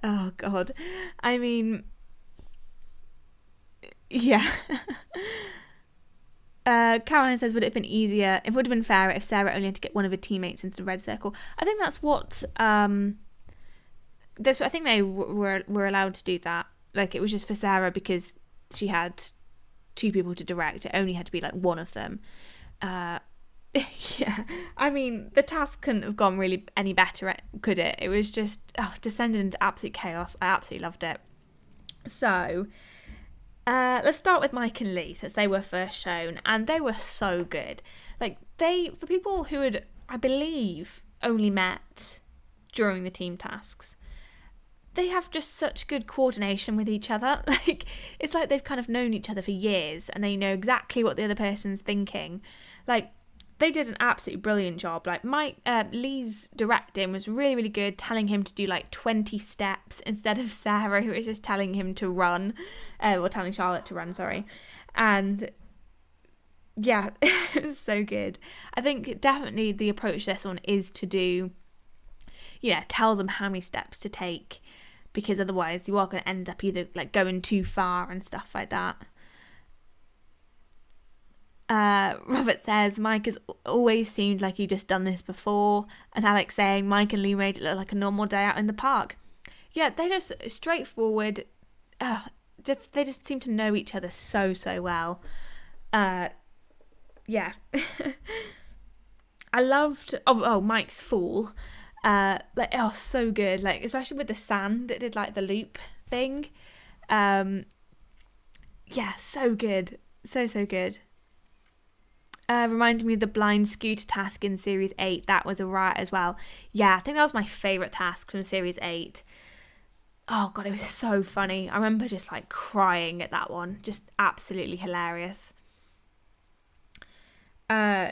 Oh god. I mean, yeah. Caroline says, would it have been easier, it would have been fairer if Sarah only had to get one of her teammates into the red circle? I think that's what I think they were allowed to do that. Like, it was just for Sarah because she had 2 people to direct. It only had to be like one of them. Yeah, I mean, the task couldn't have gone really any better, could it? It was just descended into absolute chaos. I absolutely loved it. So let's start with Mike and Lee, since they were first shown, and they were so good. Like, for people who had, I believe, only met during the team tasks, they have just such good coordination with each other. Like, it's like they've kind of known each other for years and they know exactly what the other person's thinking. Like, they did an absolutely brilliant job. Like, Lee's directing was really, really good, telling him to do like 20 steps instead of Sarah, who was just telling him to run, or telling Charlotte to run, sorry. And yeah, it was so good. I think definitely the approach to this one is to do, tell them how many steps to take, because otherwise you are going to end up either like going too far and stuff like that. Robert says, Mike has always seemed like he just done this before, and Alex saying Mike and Lee made it look like a normal day out in the park. Yeah, they're just straightforward. They just seem to know each other so well. Yeah. I loved Mike's fall. So good, like, especially with the sand, it did like the loop thing. Yeah, so good, so good. Reminded me of the blind scooter task in series 8. That was a riot as well. Yeah, I think that was my favourite task from series 8. Oh god, it was so funny. I remember just like crying at that one. Just absolutely hilarious. Yeah,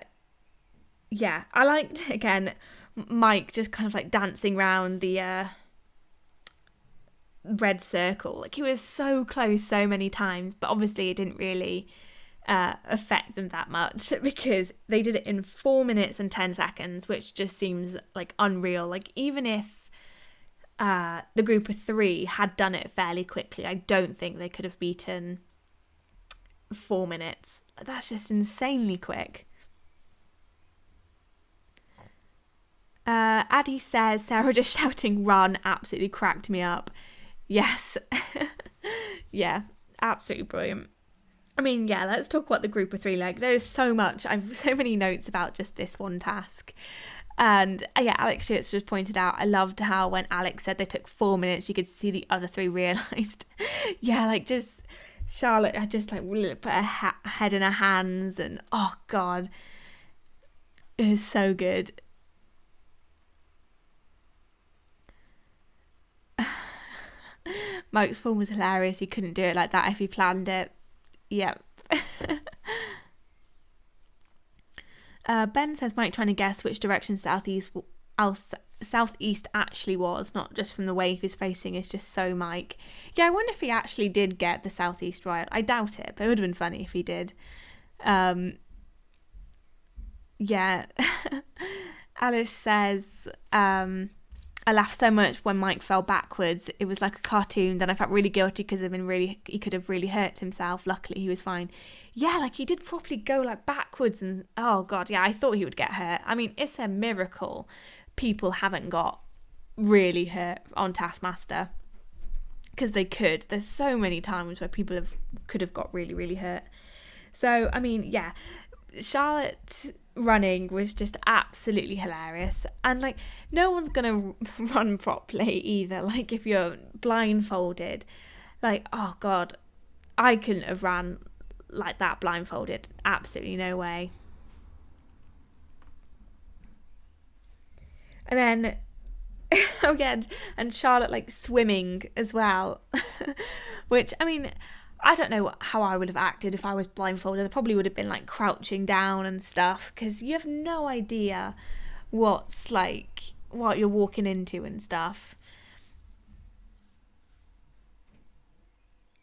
I liked, again, Mike just kind of like dancing around the red circle. Like, he was so close so many times, but obviously it didn't really affect them that much because they did it in 4 minutes and 10 seconds, which just seems like unreal. Like, even if the group of 3 had done it fairly quickly, I don't think they could have beaten 4 minutes. That's just insanely quick. Addie says, Sarah just shouting run absolutely cracked me up. Yes. Yeah, absolutely brilliant. I mean, yeah, let's talk about the group of 3. Like, there's so much. I've so many notes about just this one task. And yeah, Alex Schutz just pointed out, I loved how when Alex said they took 4 minutes, you could see the other 3 realised. Yeah, like, just Charlotte had just like put her head in her hands, and oh god, it was so good. Mike's form was hilarious. He couldn't do it like that if he planned it. Yep. Ben says Mike trying to guess which direction southeast actually was, not just from the way he was facing, is just so Mike. Yeah, I wonder if he actually did get the southeast right. I doubt it, but it would have been funny if he did. Yeah. Alice says, I laughed so much when Mike fell backwards. It was like a cartoon. Then I felt really guilty because he could have really hurt himself. Luckily, he was fine. Yeah, like he did properly go like backwards, and oh god, yeah, I thought he would get hurt. I mean, it's a miracle people haven't got really hurt on Taskmaster, because they could. There's so many times where people could have got really, really hurt. So, I mean, yeah, Charlotte running was just absolutely hilarious, and like no one's gonna run properly either. Like if you're blindfolded, like oh god, I couldn't have ran like that blindfolded. Absolutely no way. And then oh yeah, and Charlotte like swimming as well, which I mean, I don't know how I would have acted if I was blindfolded. I probably would have been like crouching down and stuff, because you have no idea what you're walking into and stuff.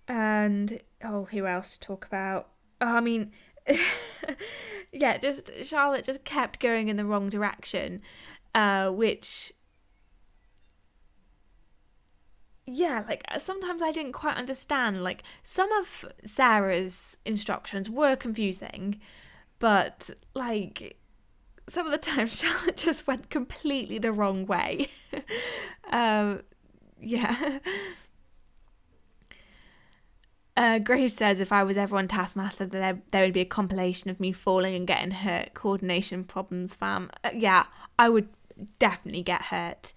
And who else to talk about? I mean, yeah, just Charlotte just kept going in the wrong direction, which. Yeah, like sometimes I didn't quite understand. Like some of Sarah's instructions were confusing, but like some of the times Charlotte just went completely the wrong way. Yeah. Grace says if I was ever on Taskmaster, there would be a compilation of me falling and getting hurt. Coordination problems, fam. Yeah, I would definitely get hurt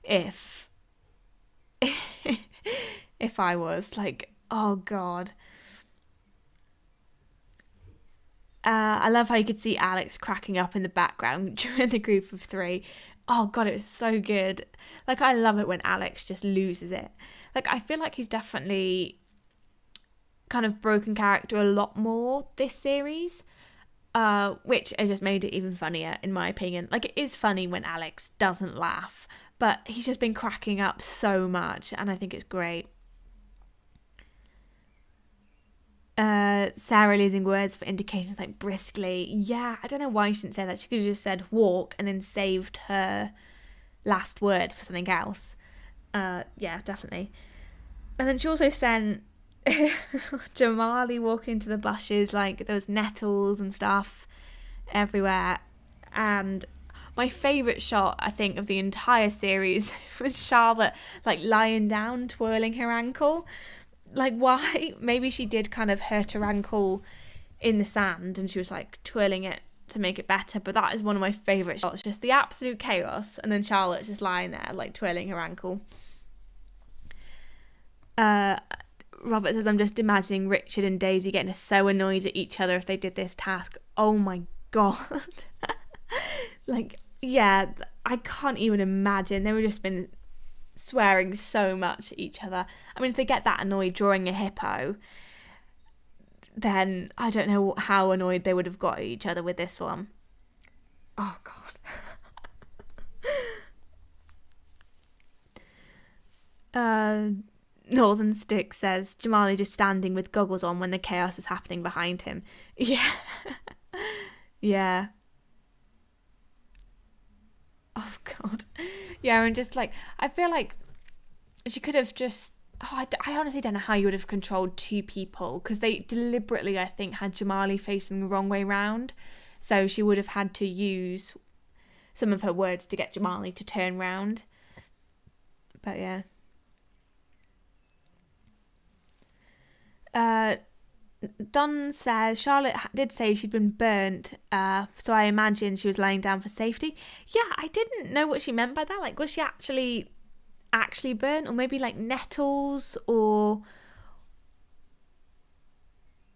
if I was like, oh god. I love how you could see Alex cracking up in the background during the group of three. Oh god, it was so good. Like I love it when Alex just loses it. Like I feel like he's definitely kind of broken character a lot more this series, which has just made it even funnier in my opinion. Like it is funny when Alex doesn't laugh, but he's just been cracking up so much, and I think it's great. Sarah losing words for indications like briskly. Yeah, I don't know why she didn't say that. She could have just said walk and then saved her last word for something else. Yeah, definitely. And then she also sent Jamali walking into the bushes, like there was nettles and stuff everywhere. And my favourite shot, I think, of the entire series was Charlotte, like, lying down, twirling her ankle. Like, why? Maybe she did kind of hurt her ankle in the sand and she was, like, twirling it to make it better. But that is one of my favourite shots. Just the absolute chaos. And then Charlotte's just lying there, like, twirling her ankle. Robert says, I'm just imagining Richard and Daisy getting so annoyed at each other if they did this task. Oh, my God. Like, yeah, I can't even imagine. They would have just been swearing so much at each other. I mean, if they get that annoyed drawing a hippo, then I don't know how annoyed they would have got at each other with this one. Oh, God. Northern Stick says, Jamali just standing with goggles on when the chaos is happening behind him. Yeah. Yeah. Oh, God. Yeah, and just like, I feel like she could have just, I honestly don't know how you would have controlled two people, because they deliberately, I think, had Jamali facing the wrong way round. So she would have had to use some of her words to get Jamali to turn round. But yeah. Don says Charlotte did say she'd been burnt, so I imagine she was lying down for safety. Yeah, I didn't know what she meant by that. Like, was she actually burnt, or maybe like nettles, or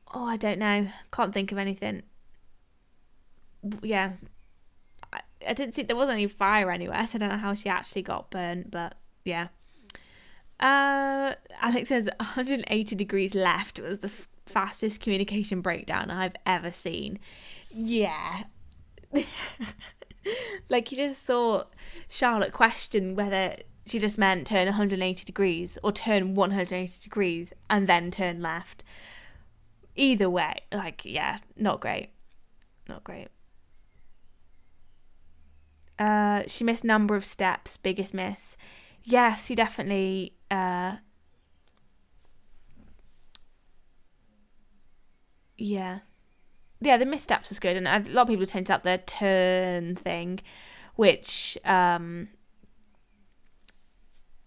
I don't know. Can't think of anything. Yeah, I didn't see there wasn't any fire anywhere, so I don't know how she actually got burnt. But yeah. Alex says 180 degrees left was the fastest communication breakdown I've ever seen. Yeah, Like, you just saw Charlotte question whether she just meant turn 180 degrees or turn 180 degrees and then turn left. Either way, like, yeah, not great. Not great. She missed number of steps, biggest miss. Yes, she definitely... yeah. Yeah, the missteps was good, and a lot of people pointed out the turn thing, which, yeah,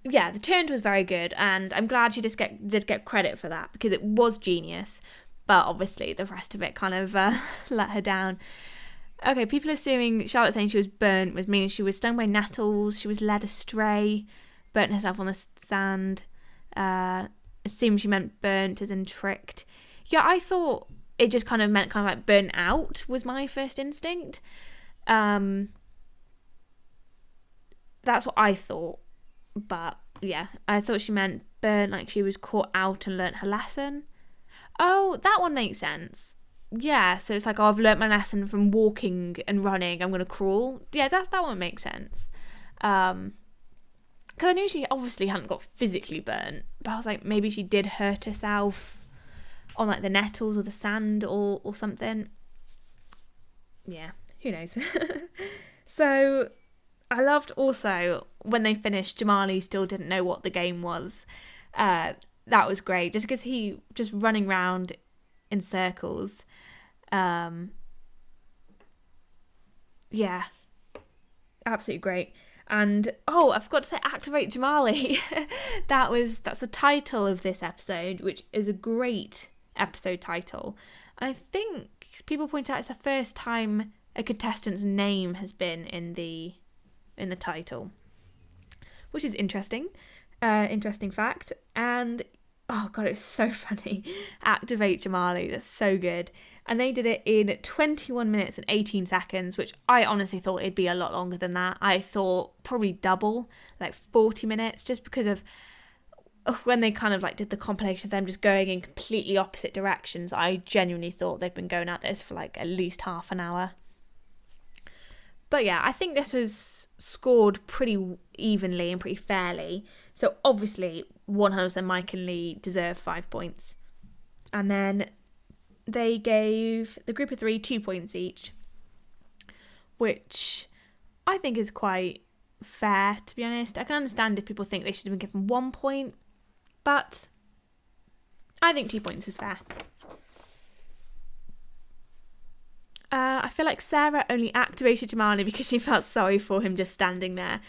the turn was very good, and I'm glad she did get credit for that, because it was genius, but obviously the rest of it kind of let her down. Okay, people assuming Charlotte saying she was burnt was meaning she was stung by nettles, she was led astray, burnt herself on the sand, assumed she meant burnt as in tricked. Yeah, I thought it just kind of meant kind of like burnt out was my first instinct. That's what I thought. But yeah, I thought she meant burnt, like she was caught out and learnt her lesson. Oh, that one makes sense. Yeah, so it's like, oh, I've learnt my lesson from walking and running, I'm going to crawl. Yeah, that one makes sense. Because I knew she obviously hadn't got physically burnt, but I was like, maybe she did hurt herself on like the nettles or the sand or something. Yeah, who knows. So I loved also when they finished, Jamali still didn't know what the game was. That was great, just because he just running around in circles. Yeah, absolutely great. And oh, I forgot to say, activate Jamali. That's the title of this episode, which is a great episode title. And I think people point out it's the first time a contestant's name has been in the title, which is interesting. Interesting fact. And oh god, it was so funny. Activate Jamali, that's so good. And they did it in 21 minutes and 18 seconds, which I honestly thought it'd be a lot longer than that. I thought probably double, like 40 minutes, just because of when they kind of like did the compilation of them just going in completely opposite directions. I genuinely thought they'd been going at this for like at least half an hour. But yeah, I think this was scored pretty evenly and pretty fairly. So obviously 100% Mike and Lee deserve 5 points. And then they gave the group of 3 2 points each, which I think is quite fair, to be honest. I can understand if people think they should have been given 1 point, but I think 2 points is fair. I feel like Sarah only activated Jamali because she felt sorry for him just standing there.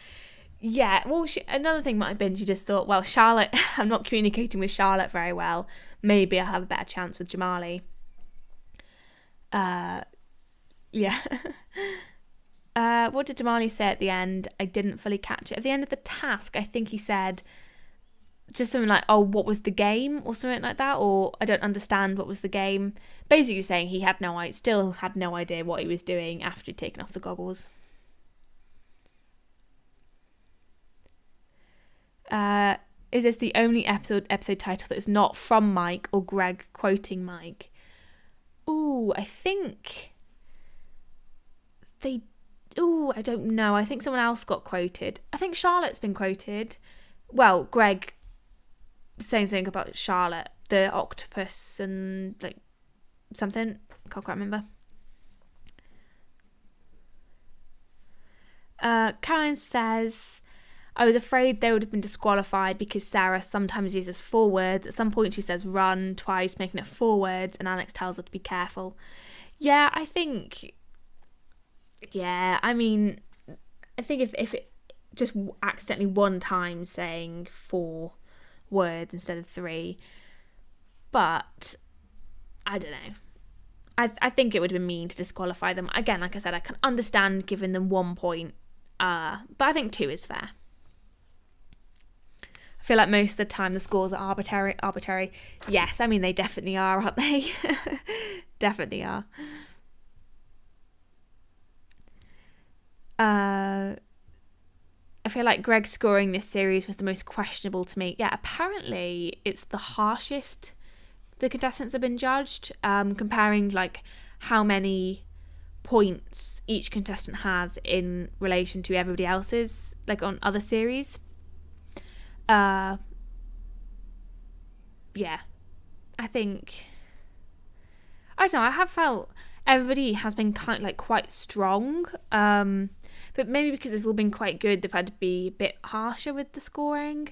Yeah, well, another thing might have been she just thought, well, Charlotte, I'm not communicating with Charlotte very well. Maybe I'll have a better chance with Jamali. Yeah. What did Jamali say at the end? I didn't fully catch it. At the end of the task, I think he said just something like, oh, what was the game? Or something like that. Or I don't understand what was the game. Basically saying he still had no idea what he was doing after he'd taken off the goggles. Is this the only episode title that is not from Mike or Greg quoting Mike? Ooh, I think I don't know. I think someone else got quoted. I think Charlotte's been quoted. Well, Greg saying something about Charlotte, the octopus and like something. Can't quite remember. Caroline says, I was afraid they would have been disqualified because Sarah sometimes uses 4 words. At some point she says run twice, making it 4 words, and Alex tells her to be careful. Yeah, I think... Yeah, I mean, I think if it just accidentally one time saying 4 words instead of 3, but I don't know. I think it would have been mean to disqualify them. Again, like I said, I can understand giving them 1 point, but I think 2 is fair. I feel like most of the time the scores are arbitrary. Yes, I mean, they definitely are, aren't they? Definitely are. I feel like Greg scoring this series was the most questionable to me. Yeah, apparently it's the harshest the contestants have been judged, comparing like how many points each contestant has in relation to everybody else's, like on other series. Yeah, I think, I don't know, I have felt everybody has been kind of like quite strong, but maybe because they've all been quite good, they've had to be a bit harsher with the scoring.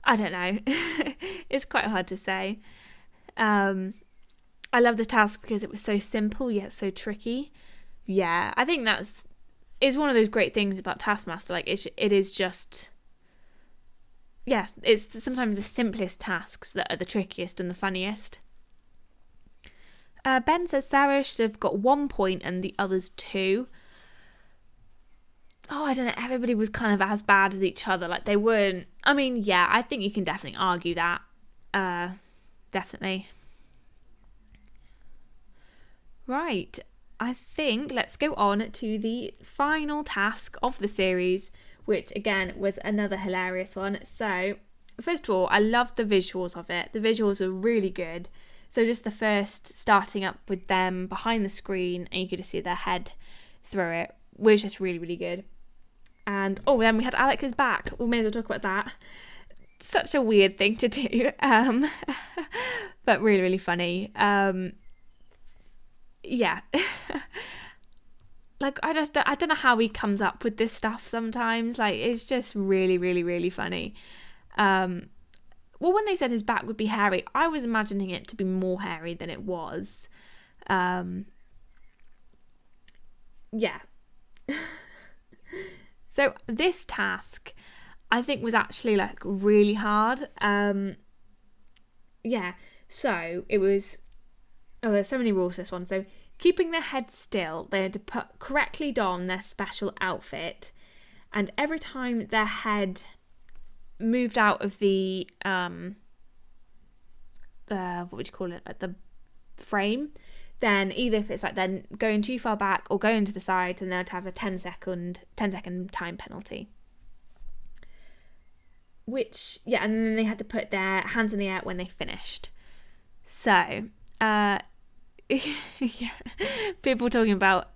I don't know. It's quite hard to say. I love the task because it was so simple yet so tricky. Yeah, I think is one of those great things about Taskmaster. Like it is just, yeah, it's sometimes the simplest tasks that are the trickiest and the funniest. Ben says Sarah should have got 1 point and the others 2. Oh, I don't know. Everybody was kind of as bad as each other. Like they weren't. I mean, yeah, I think you can definitely argue that. Definitely. Right. I think let's go on to the final task of the series, which again was another hilarious one. So, first of all, I loved the visuals of it. The visuals were really good. So just the first starting up with them behind the screen and you could just see their head through it was just really, really good. And then we had Alex's back. We may as well talk about that. Such a weird thing to do, but really, really funny. Yeah. Like I don't know how he comes up with this stuff sometimes. Like it's just really, really, really funny. Well, when they said his back would be hairy, I was imagining it to be more hairy than it was. Yeah. So this task, I think, was actually like really hard. Yeah. So it was. Oh, there's so many rules to this one. So keeping their head still, they had to correctly don their special outfit, and every time their head moved out of the what would you call it, like the frame, then either if it's like then going too far back or going to the side, then they'd have a 10-second time penalty. Which, yeah, and then they had to put their hands in the air when they finished. So yeah, people talking about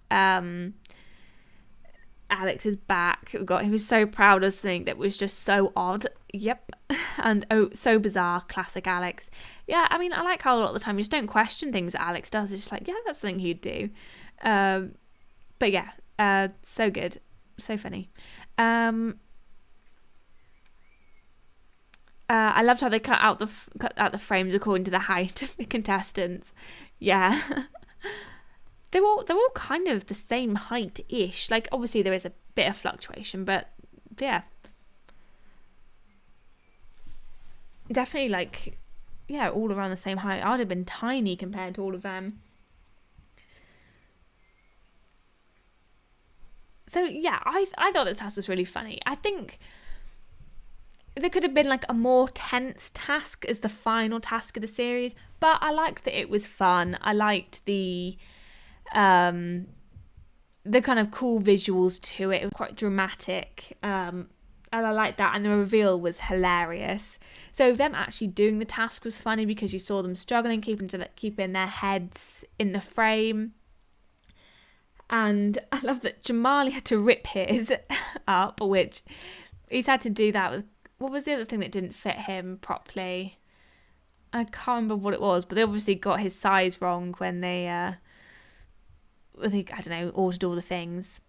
Alex's back. He was so proud of something that was just so odd. Yep. And so bizarre. Classic Alex. Yeah, I mean, I like how a lot of the time you just don't question things that Alex does. It's just like, yeah, that's something he'd do. But yeah, so good. So funny. I loved how they cut out the frames according to the height of the contestants. Yeah. They're all kind of the same height-ish. Like, obviously there is a bit of fluctuation, but yeah. Definitely, like, yeah, all around the same height. I'd have been tiny compared to all of them. So, yeah, I thought this task was really funny. I think there could have been, like, a more tense task as the final task of the series, but I liked that it was fun. I liked the kind of cool visuals to it. It was quite dramatic, and I liked that, and the reveal was hilarious. So them actually doing the task was funny because you saw them struggling, keeping their heads in the frame. And I love that Jamali had to rip his up, which he's had to do that with. What was the other thing that didn't fit him properly? I can't remember what it was, but they obviously got his size wrong when they I don't know, ordered all the things.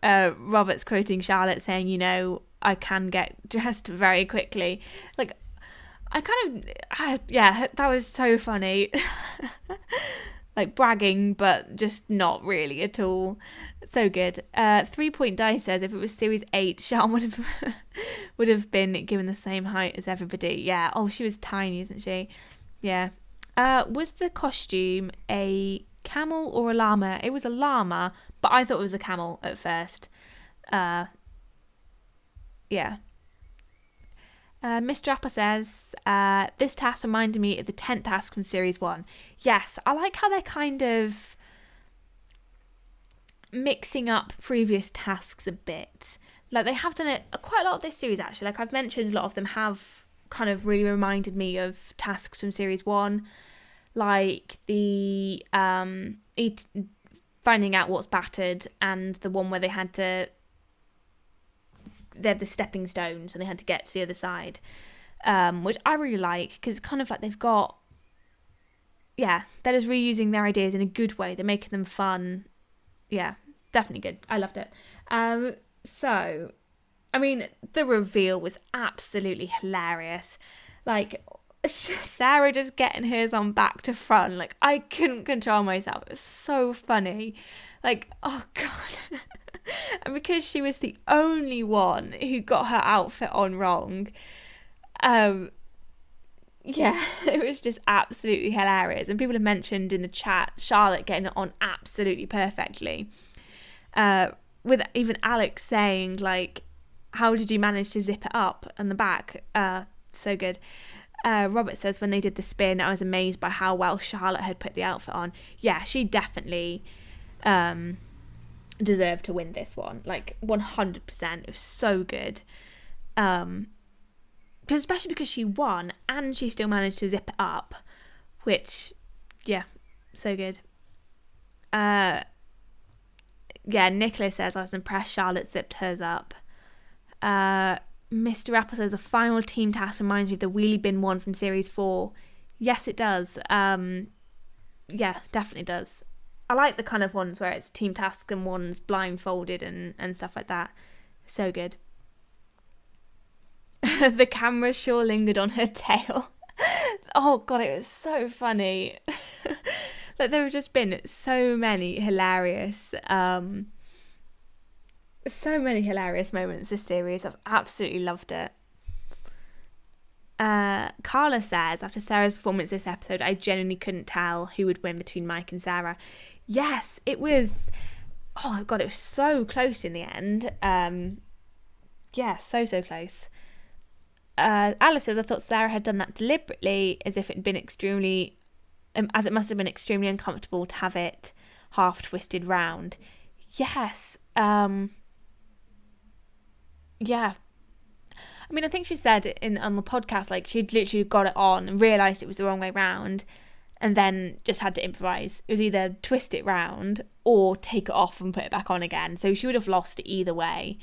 Robert's quoting Charlotte saying, you know, I can get dressed very quickly. Like, yeah, that was so funny. Like bragging, but just not really at all. So good. 3 Point Die says if it was series 8, Charlotte would have been given the same height as everybody. Yeah. Oh, she was tiny, isn't she? Yeah. Was the costume a camel or a llama? It was a llama, but I thought it was a camel at first. Yeah. Mr. Apple says, this task reminded me of the 10th task from Series 1. Yes, I like how they're kind of mixing up previous tasks a bit. Like, they have done it quite a lot of this series, actually. Like, I've mentioned, a lot of them have kind of really reminded me of tasks from Series 1. like the finding out what's battered, and the one where they had the stepping stones and they had to get to the other side, which I really like, because it's kind of like they've got, they're just reusing their ideas in a good way. They're making them fun. Yeah, definitely good. I loved it. So, I mean, the reveal was absolutely hilarious. Like, Sarah just getting hers on back to front. Like, I couldn't control myself. It was so funny. Like, oh God. And because she was the only one who got her outfit on wrong, it was just absolutely hilarious. And people have mentioned in the chat Charlotte getting it on absolutely perfectly. With even Alex saying, like, how did you manage to zip it up on the back? So good. Robert says, when they did the spin, I was amazed by how well Charlotte had put the outfit on. Yeah, she definitely deserved to win this one. Like, 100%. It was so good. Especially because she won and she still managed to zip it up, which, so good. Nicola says, I was impressed Charlotte zipped hers up. Mr. Apple says, the final team task reminds me of the wheelie bin one from series 4. Yes, it does. Definitely does. I like the kind of ones where it's team tasks and one's blindfolded and stuff like that. So good. The camera sure lingered on her tail. Oh God, it was so funny. Like, there have just been so many hilarious moments this series. I've absolutely loved it. Carla says, after Sarah's performance this episode, I genuinely couldn't tell who would win between Mike and Sarah. Yes, it was. Oh God, it was so close in the end. So close. Alice says, I thought Sarah had done that deliberately, as if it had been extremely, as it must have been extremely uncomfortable to have it half twisted round. Yes. I mean, I think she said on the podcast, like, she'd literally got it on and realised it was the wrong way round, and then just had to improvise. It was either twist it round or take it off and put it back on again. So she would have lost it either way.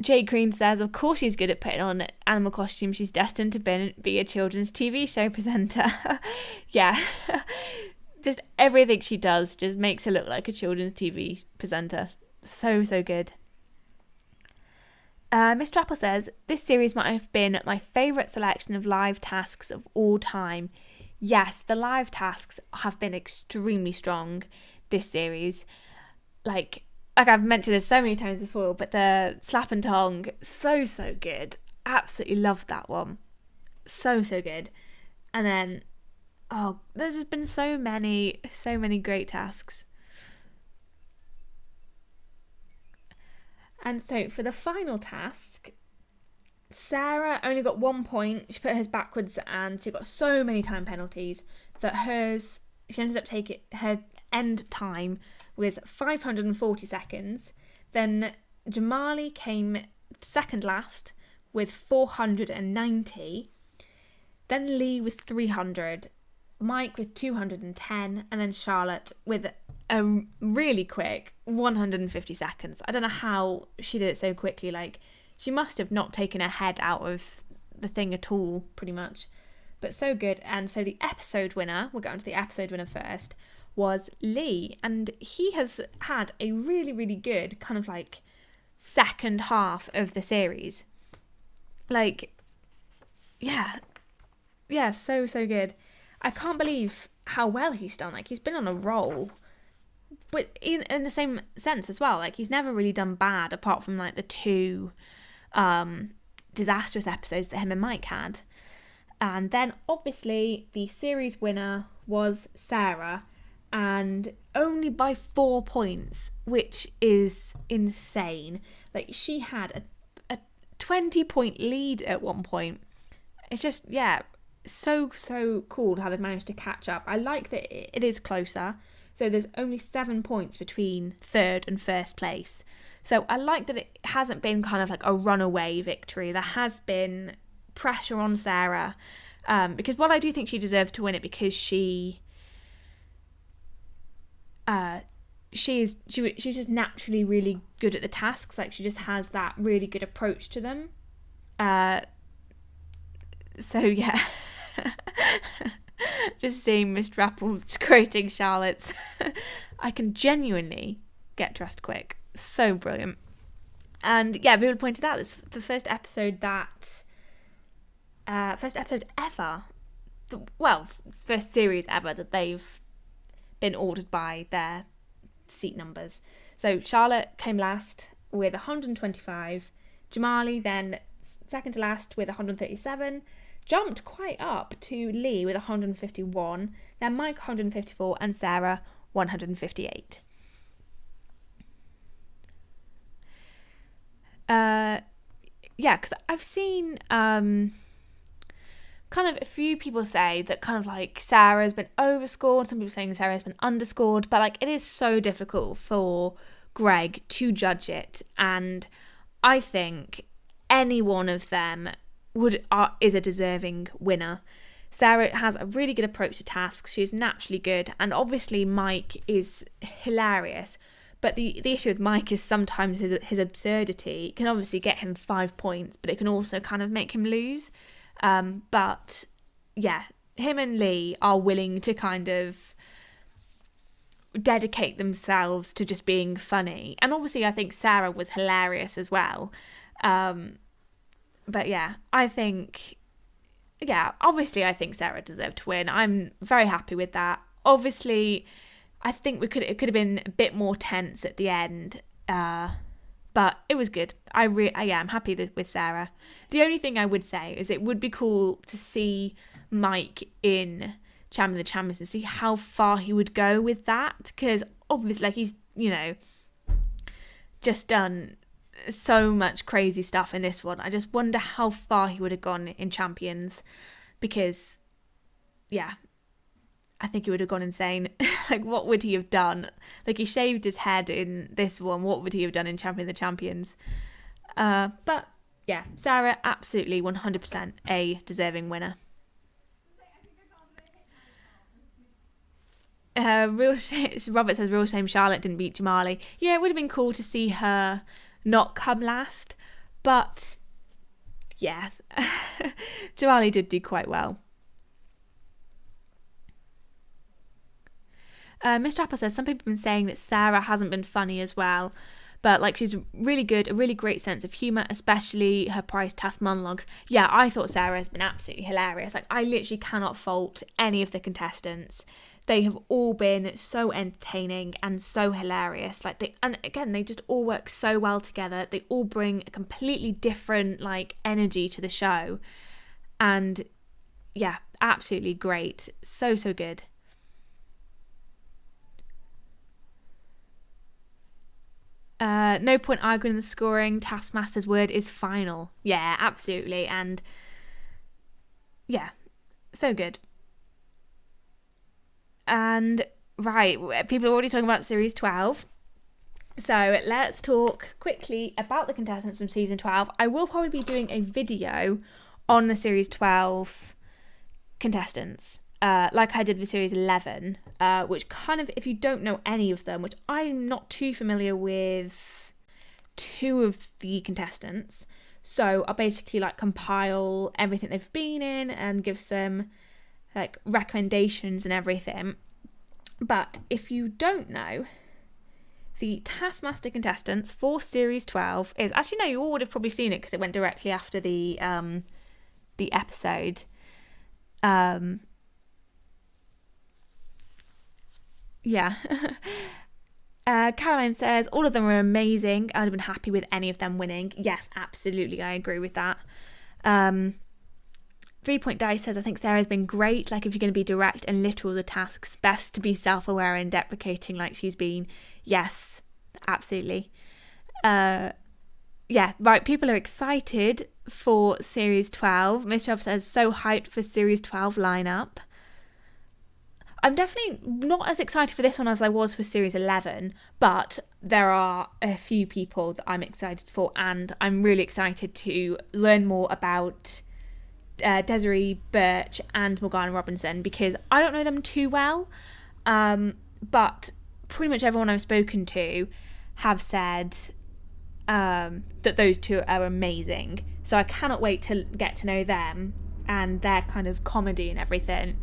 Jake Green says, of course she's good at putting on animal costumes. She's destined to be a children's TV show presenter. Yeah. Just everything she does just makes her look like a children's TV presenter. So good. Mr. Apple says, this series might have been my favourite selection of live tasks of all time. Yes, the live tasks have been extremely strong this series. Like I've mentioned this so many times before, but the slap and tongue, so good. Absolutely loved that one. So good. And then, there's just been so many great tasks. And so for the final task, Sarah only got 1 point. She put hers backwards and she got so many time penalties that she ended up taking her end time was 540 seconds. Then Jamali came second last with 490. Then Lee with 300. Mike with 210. And then Charlotte with a really quick 150 seconds. I don't know how she did it so quickly. Like, she must have not taken her head out of the thing at all, pretty much. But so good. And so the episode winner, we'll get on to the episode winner first, was Lee, and he has had a really good kind of like second half of the series. Like, so good. I can't believe how well he's done. Like, he's been on a roll, but in the same sense as well, like, he's never really done bad apart from like the 2 disastrous episodes that him and Mike had. And then obviously the series winner was Sarah, and only by 4 points, which is insane. Like, she had a 20-point lead at one point. It's just, so cool how they've managed to catch up. I like that it is closer. So there's only 7 points between third and first place. So I like that it hasn't been kind of like a runaway victory. There has been pressure on Sarah, because while I do think she deserves to win it because she's just naturally really good at the tasks. Like, she just has that really good approach to them. So yeah. Just seeing Mr. Apple creating Charlotte's. I can genuinely get dressed quick. So brilliant. And yeah, people pointed out this the first episode ever, first series ever that they've been ordered by their seat numbers. So Charlotte came last with 125, Jamali then second to last with 137, jumped quite up to Lee with 151, then Mike 154, and Sarah 158. Because I've seen kind of a few people say that kind of like Sarah's been overscored, some people saying Sarah's been underscored, but like it is so difficult for Greg to judge it, and I think any one of them is a deserving winner. Sarah has a really good approach to tasks, she's naturally good, and obviously Mike is hilarious. But the issue with Mike is sometimes his absurdity can obviously get him 5 points, but it can also kind of make him lose. But yeah, him and Lee are willing to kind of dedicate themselves to just being funny. And obviously I think Sarah was hilarious as well. But yeah, obviously I think Sarah deserved to win. I'm very happy with that. Obviously, I think it could have been a bit more tense at the end, but it was good. I'm happy with Sarah. The only thing I would say is it would be cool to see Mike in Champion of the Champions and see how far he would go with that, because obviously like he's, just done so much crazy stuff in this one. I just wonder how far he would have gone in Champions, because I think he would have gone insane. Like, what would he have done? Like, he shaved his head in this one. What would he have done in Champion of the Champions? But, yeah, Sarah, absolutely 100% a deserving winner. Robert says, real shame Charlotte didn't beat Jamali. Yeah, it would have been cool to see her not come last. But, yeah, Jamali did do quite well. Mr. Apple says, some people have been saying that Sarah hasn't been funny as well, but like she's really good, a really great sense of humour, especially her prize task monologues. Yeah, I thought Sarah has been absolutely hilarious. Like, I literally cannot fault any of the contestants. They have all been so entertaining and so hilarious. And again, they just all work so well together. They all bring a completely different like energy to the show, and yeah, absolutely great. So good. No point arguing the scoring. Taskmaster's word is final. Yeah, absolutely. And yeah, so good. And right, people are already talking about series 12. So let's talk quickly about the contestants from season 12. I will probably be doing a video on the series 12 contestants. Like I did with series 11, which kind of, if you don't know any of them, which I'm not too familiar with 2 of the contestants, so I'll basically like compile everything they've been in and give some like recommendations and everything. But if you don't know, the Taskmaster contestants for series 12 is, actually no, you all would have probably seen it because it went directly after the episode. Yeah. Caroline says, all of them are amazing. I'd have been happy with any of them winning. Yes, absolutely. I agree with that. 3 Point Dice says, I think Sarah's been great. Like, if you're going to be direct and literal the tasks, best to be self-aware and deprecating like she's been. Yes, absolutely. Yeah, right. People are excited for series 12. Mr. Up says, so hyped for series 12 lineup. I'm definitely not as excited for this one as I was for Series 11, but there are a few people that I'm excited for, and I'm really excited to learn more about Desiree Birch and Morgana Robinson, because I don't know them too well, but pretty much everyone I've spoken to have said that those two are amazing. So I cannot wait to get to know them and their kind of comedy and everything.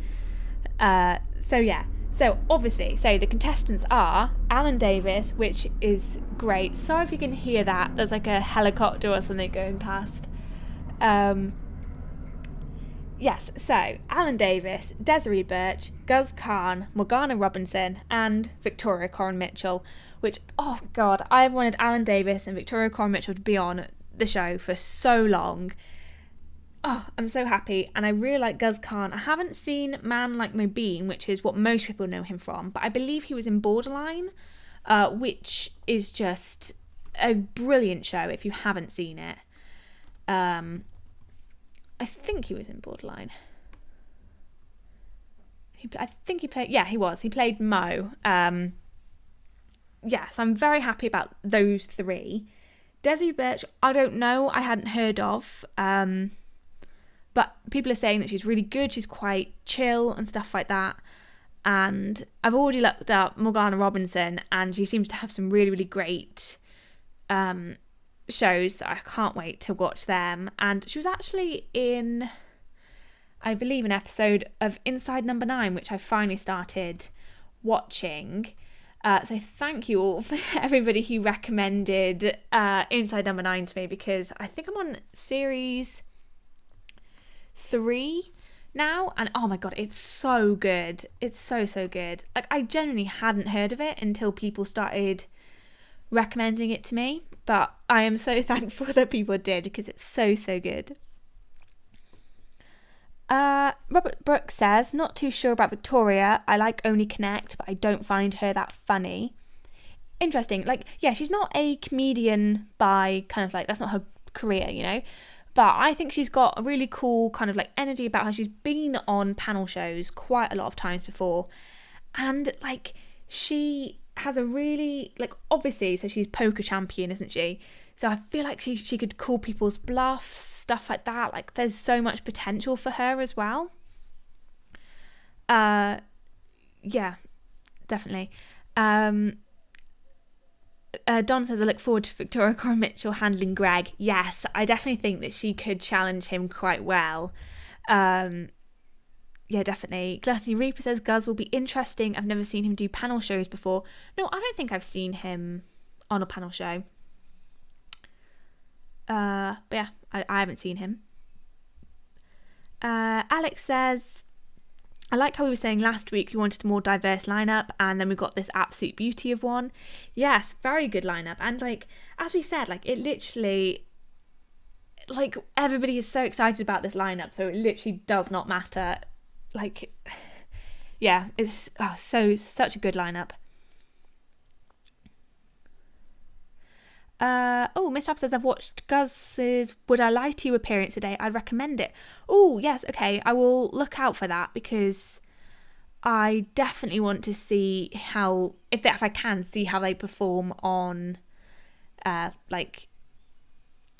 So obviously, the contestants are Alan Davies, which is great. Sorry if you can hear that. There's like a helicopter or something going past. Yes, so Alan Davies, Desiree Birch, Guz Khan, Morgana Robinson, and Victoria Coren Mitchell. Which, oh god, I've wanted Alan Davies and Victoria Coren Mitchell to be on the show for so long. Oh, I'm so happy, and I really like Guz Khan. I haven't seen Man Like Mobeen, which is what most people know him from, but I believe he was in Borderline, which is just a brilliant show if you haven't seen it. I think he was in Borderline. I think he played... Yeah, he was. He played Mo. Yes, I'm very happy about those three. Desiree Birch, I don't know. I hadn't heard of. But people are saying that she's really good. She's quite chill and stuff like that. And I've already looked up Morgana Robinson, and she seems to have some really, really great shows that I can't wait to watch them. And she was actually in, I believe, an episode of Inside Number 9, which I finally started watching. So thank you all for everybody who recommended Inside Number 9 to me, because I think I'm on series 3 now, and oh my god, it's so good. It's so good. Like, I genuinely hadn't heard of it until people started recommending it to me, but I am so thankful that people did, because it's so good. Robert Brooks says, not too sure about Victoria. I like Only Connect, but I don't find her that funny. Interesting. Like, yeah, she's not a comedian by kind of like, that's not her career, you know, but I think she's got a really cool kind of like energy about her. She's been on panel shows quite a lot of times before, and like, she has a really, like, obviously, so she's poker champion, isn't she? So I feel like she could call people's bluffs, stuff like that. Like, there's so much potential for her as well. Yeah, definitely. Don says, I look forward to Victoria Coren Mitchell handling Greg. Yes, I definitely think that she could challenge him quite well. Yeah, definitely. Gluttony Reaper says, Guz will be interesting. I've never seen him do panel shows before. No, I don't think I've seen him on a panel show. But yeah, I haven't seen him. Alex says, I like how we were saying last week we wanted a more diverse lineup, and then we got this absolute beauty of one. Yes, very good lineup. And like, as we said, like, it literally, like, everybody is so excited about this lineup, so it literally does not matter. Like, yeah, it's such a good lineup. Mr. Up says, I've watched Guz's Would I Lie to You appearance today. I'd recommend it. Oh, yes, okay. I will look out for that, because I definitely want to see how, if I can, see how they perform on like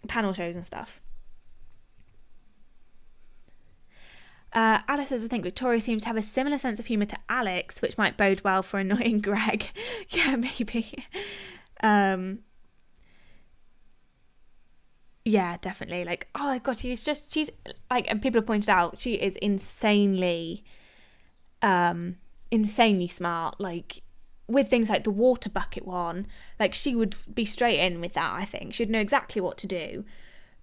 panel shows and stuff. Alice says, I think Victoria seems to have a similar sense of humour to Alex, which might bode well for annoying Greg. Yeah, maybe. Yeah, definitely. Like, oh my god, she's like, and people have pointed out, she is insanely smart. Like, with things like the water bucket one, like, she would be straight in with that. I think she'd know exactly what to do.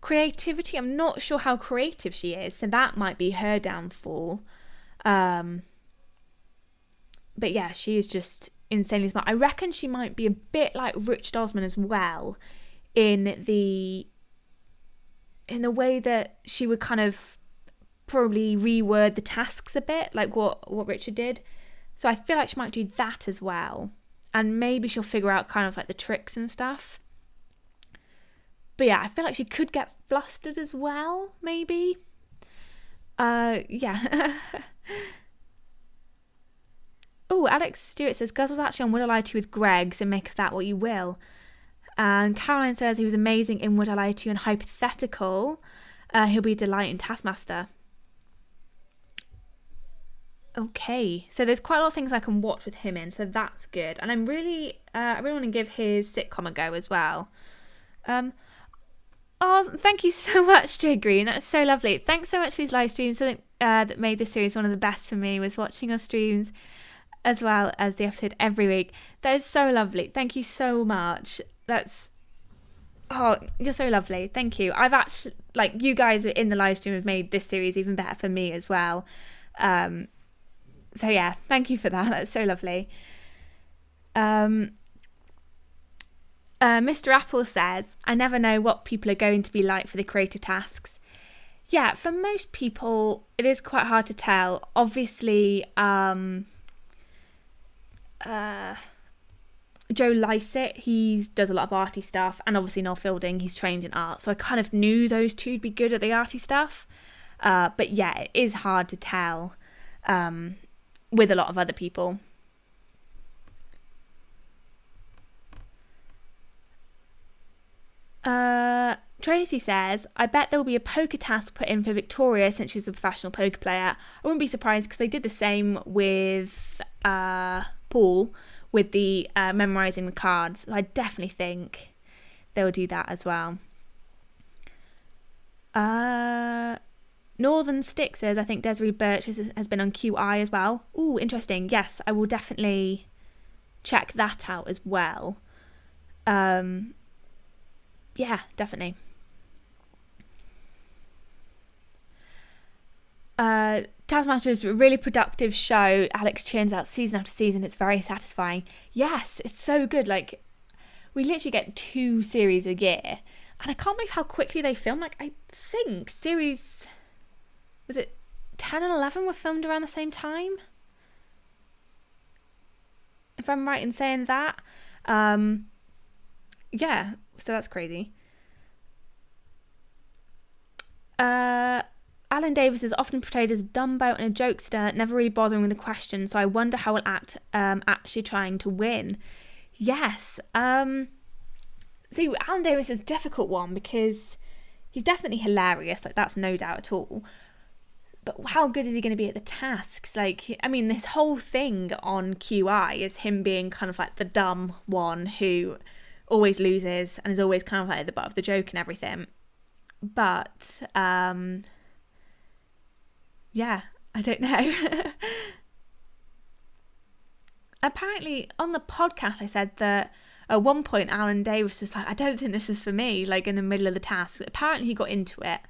Creativity, I'm not sure how creative she is, so that might be her downfall. But yeah, she is just insanely smart. I reckon she might be a bit like Richard Osman as well, in the way that she would kind of probably reword the tasks a bit, like what Richard did. So I feel like she might do that as well. And maybe she'll figure out kind of like the tricks and stuff. But yeah, I feel like she could get flustered as well, maybe. Yeah. Oh, Alex Stewart says Gus was actually on Would I Lie to You with Greg, so make of that what you will. And Caroline says he was amazing in Would I Lie to You and Hypothetical. He'll be a delight in Taskmaster. Okay, so there's quite a lot of things I can watch with him in, so that's good. And I really want to give his sitcom a go as well. Oh, thank you so much, Joe Green. That's so lovely. Thanks so much for these live streams. Something that made this series one of the best for me was watching your streams as well as the episode every week. That is so lovely. Thank you so much. You're so lovely. Thank you. I've actually, you guys in the live stream have made this series even better for me as well. So yeah, thank you for that. That's so lovely. Mr. Apple says, I never know what people are going to be like for the creative tasks. Yeah, for most people, it is quite hard to tell. Obviously, Joe Lycett, he does a lot of arty stuff, and obviously Noel Fielding, he's trained in art, so I kind of knew those two would be good at the arty stuff. But yeah, it is hard to tell with a lot of other people. Tracy says, I bet there will be a poker task put in for Victoria since she's a professional poker player. I wouldn't be surprised because they did the same with Paul with the memorising the cards. So I definitely think they'll do that as well. Northern Stick says, I think Desiree Birch has been on QI as well. Ooh, interesting. Yes, I will definitely check that out as well. Yeah, definitely. Taskmaster is a really productive show. Alex churns out season after season. It's very satisfying. Yes, it's so good. We literally get 2 series a year. And I can't believe how quickly they film. I think series... Was it 10 and 11 were filmed around the same time? If I'm right in saying that. Yeah, so that's crazy. Alan Davies is often portrayed as Dumbo and a jokester, never really bothering with the question, so I wonder how he'll act actually trying to win. Yes. See, Alan Davies is a difficult one because he's definitely hilarious, that's no doubt at all. But how good is he going to be at the tasks? This whole thing on QI is him being kind of the dumb one who always loses and is always kind of at the butt of the joke and everything. But, yeah, I don't know. Apparently, on the podcast, I said that at one point, Alan Davies was I don't think this is for me, in the middle of the task. Apparently, he got into it.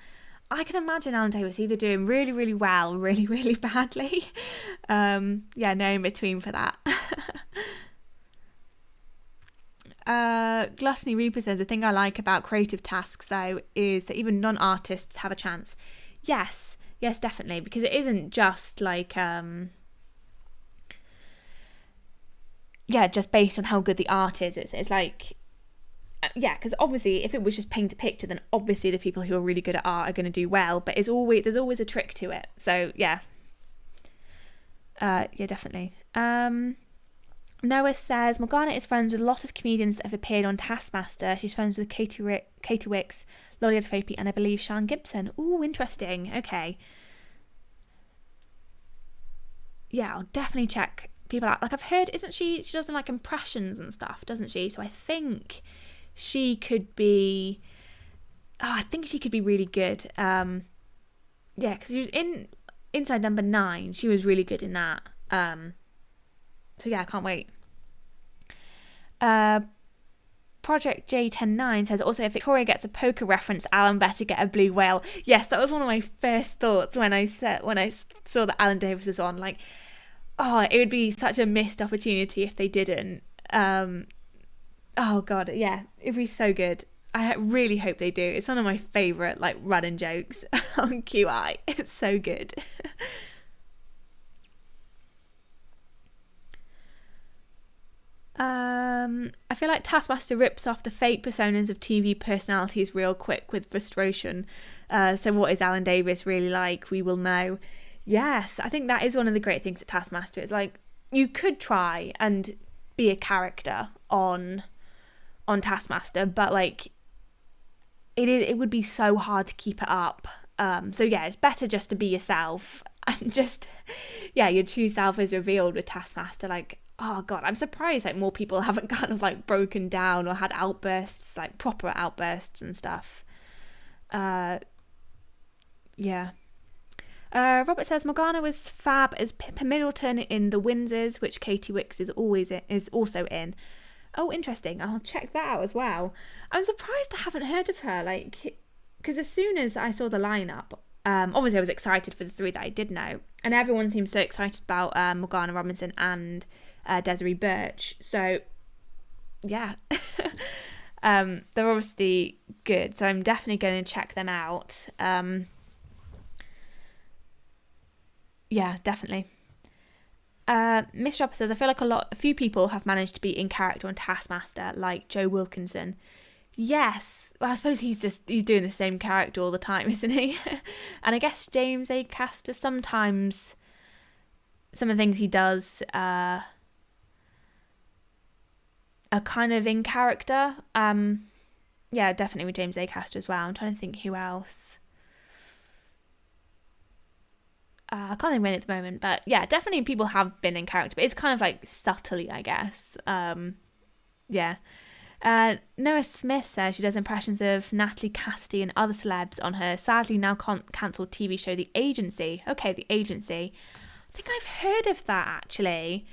I can imagine Alan Davies either doing really, really well, really, really badly. No in between for that. Gluttony Reaper says, the thing I like about creative tasks, though, is that even non-artists have a chance. Yes, definitely, because it isn't just just based on how good the art is. It's because obviously if it was just paint a picture, then obviously the people who are really good at art are going to do well, but there's always a trick to it. So yeah, definitely. Noah says, Morgana is friends with a lot of comedians that have appeared on Taskmaster. She's friends with Katie Wicks, Lolly Adefope, and I believe Sian Gibson. Ooh, interesting. Okay. Yeah, I'll definitely check people out. I've heard, she does impressions and stuff, doesn't she? So I think she could be really good. Because she was in Inside Number 9. She was really good in that. So yeah, I can't wait. Project J109 says, also if Victoria gets a poker reference, Alan better get a blue whale. Yes, that was one of my first thoughts when I saw that Alan Davies was on. It would be such a missed opportunity if they didn't. Oh god, yeah, it'd be so good. I really hope they do. It's one of my favourite running jokes on QI. It's so good. I feel like Taskmaster rips off the fake personas of TV personalities real quick with frustration. So what is Alan Davies really like? We will know. Yes, I think that is one of the great things at Taskmaster. It's you could try and be a character on Taskmaster, but like it would be so hard to keep it up. So yeah, it's better just to be yourself and just, yeah, your true self is revealed with Taskmaster. Like, oh god, I'm surprised like more people haven't kind of like broken down or had outbursts, like proper outbursts and stuff. Yeah. Robert says Morgana was fab as Pippa Middleton in The Windsors, which Katie Wicks is also in. Oh, interesting. I'll check that out as well. I'm surprised I haven't heard of her, like, because as soon as I saw the lineup, obviously I was excited for the 3 that I did know, and everyone seems so excited about Morgana Robinson and Desiree Birch. So, yeah, they're obviously good. So I'm definitely going to check them out. Yeah, definitely. Miss Dropper says, I feel like a few people have managed to be in character on Taskmaster, like Joe Wilkinson. Yes, well, I suppose he's doing the same character all the time, isn't he? And I guess James A. Caster, sometimes some of the things he does are kind of in character. Yeah, definitely with James A. Caster as well. I'm trying to think who else. I can't think of any at the moment, but yeah, definitely people have been in character, but it's kind of like subtly, I guess. Yeah. Noah Smith says she does impressions of Natalie Cassidy and other celebs on her sadly now cancelled TV show The Agency. Okay, The Agency. I think I've heard of that actually.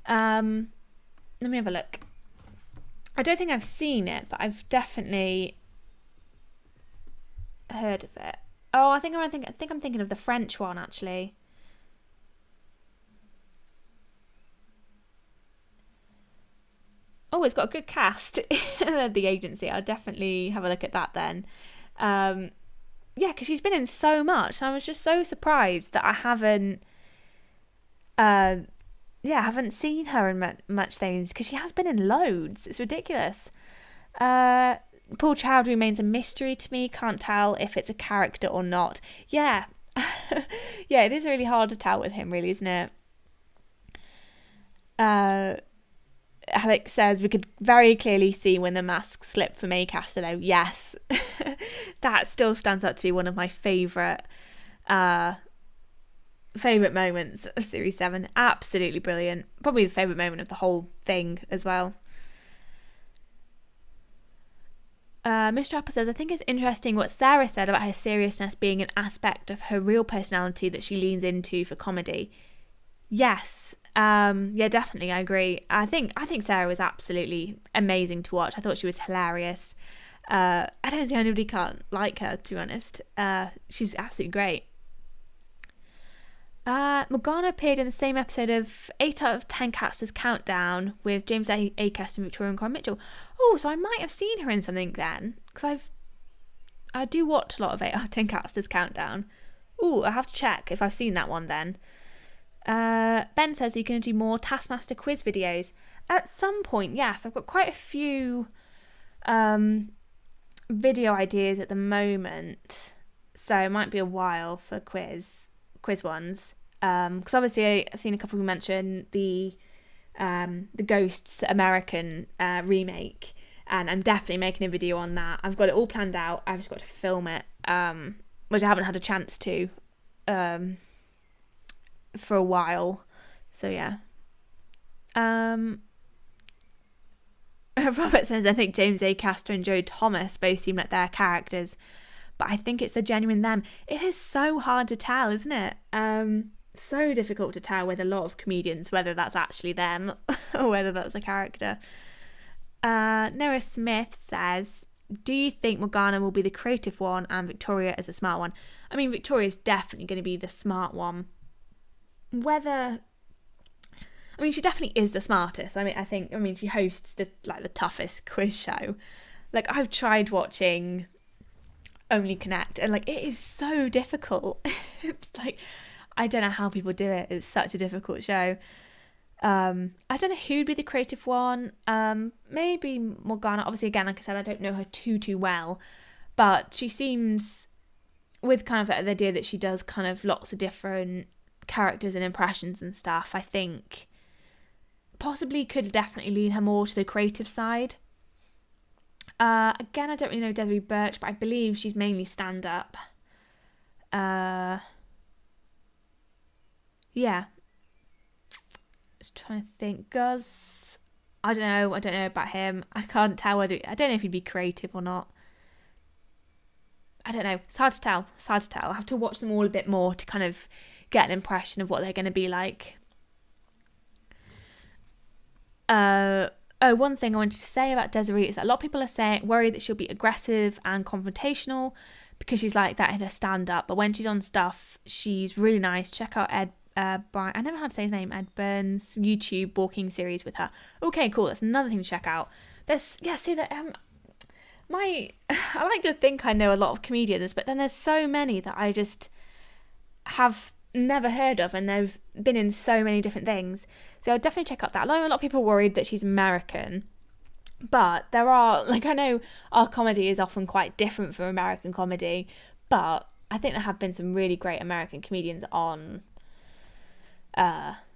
Let me have a look. I don't think I've seen it, but I've definitely heard of it. Oh, I think I'm thinking of the French one actually. Oh, it's got a good cast. The Agency. I'll definitely have a look at that then. Yeah, because she's been in so much. I was just so surprised that I haven't. Haven't seen her in much things because she has been in loads. It's ridiculous. Paul Child remains a mystery to me. Can't tell if it's a character or not. Yeah. Yeah, it is really hard to tell with him, really, isn't it? Alex says we could very clearly see when the mask slipped for May Castello. Yes. That still stands up to be one of my favourite moments of Series 7. Absolutely brilliant. Probably the favourite moment of the whole thing as well. Mr. Apple says, I think it's interesting what Sarah said about her seriousness being an aspect of her real personality that she leans into for comedy. Yes. Yeah, definitely. I agree. I think Sarah was absolutely amazing to watch. I thought she was hilarious. I don't see how anybody can't like her, to be honest. She's absolutely great. Morgana appeared in the same episode of 8 out of 10 Casters Countdown with James A. Acaster and Victoria and Corin Mitchell. Oh, so I might have seen her in something then, because I do watch a lot of 8 out of 10 Casters Countdown. Oh, I have to check if I've seen that one then. Ben says you're going to do more Taskmaster quiz videos. At some point, yes. I've got quite a few video ideas at the moment, so it might be a while for quiz ones. Because obviously I've seen a couple who mention the Ghosts American remake, and I'm definitely making a video on that. I've got it all planned out. I've just got to film it, which I haven't had a chance to for a while. So yeah. Robert says, I think James A. Caster and Joe Thomas both seem like their characters, but I think it's the genuine them. It is so hard to tell, isn't it? So difficult to tell with a lot of comedians whether that's actually them or whether that's a character. Noah Smith says, do you think Morgana will be the creative one and Victoria is the smart one? I mean, Victoria's definitely going to be the smart one. She definitely is the smartest. I think she hosts the toughest quiz show. Like, I've tried watching Only Connect and it is so difficult. It's like, I don't know how people do it. It's such a difficult show. I don't know who'd be the creative one. Maybe Morgana. Obviously, again, like I said, I don't know her too well, but she seems, with kind of the idea that she does kind of lots of different characters and impressions and stuff, I think possibly could definitely lean her more to the creative side. Again, I don't really know Desiree Burch, but I believe she's mainly stand-up. Yeah. Just trying to think. Gus, I don't know about him. I can't tell I don't know if he'd be creative or not. I don't know. It's hard to tell. I'll have to watch them all a bit more to kind of get an impression of what they're going to be like. One thing I wanted to say about Desiree is that a lot of people are worried that she'll be aggressive and confrontational because she's like that in her stand-up. But when she's on stuff, she's really nice. Check out Ed Brian. I never know how to say his name. Ed Burns' YouTube walking series with her. Okay, cool. That's another thing to check out. I like to think I know a lot of comedians, but then there's so many that I just have never heard of, and they've been in so many different things. So I'll definitely check out that. I know a lot of people are worried that she's American, but there are, like, I know our comedy is often quite different from American comedy, but I think there have been some really great American comedians on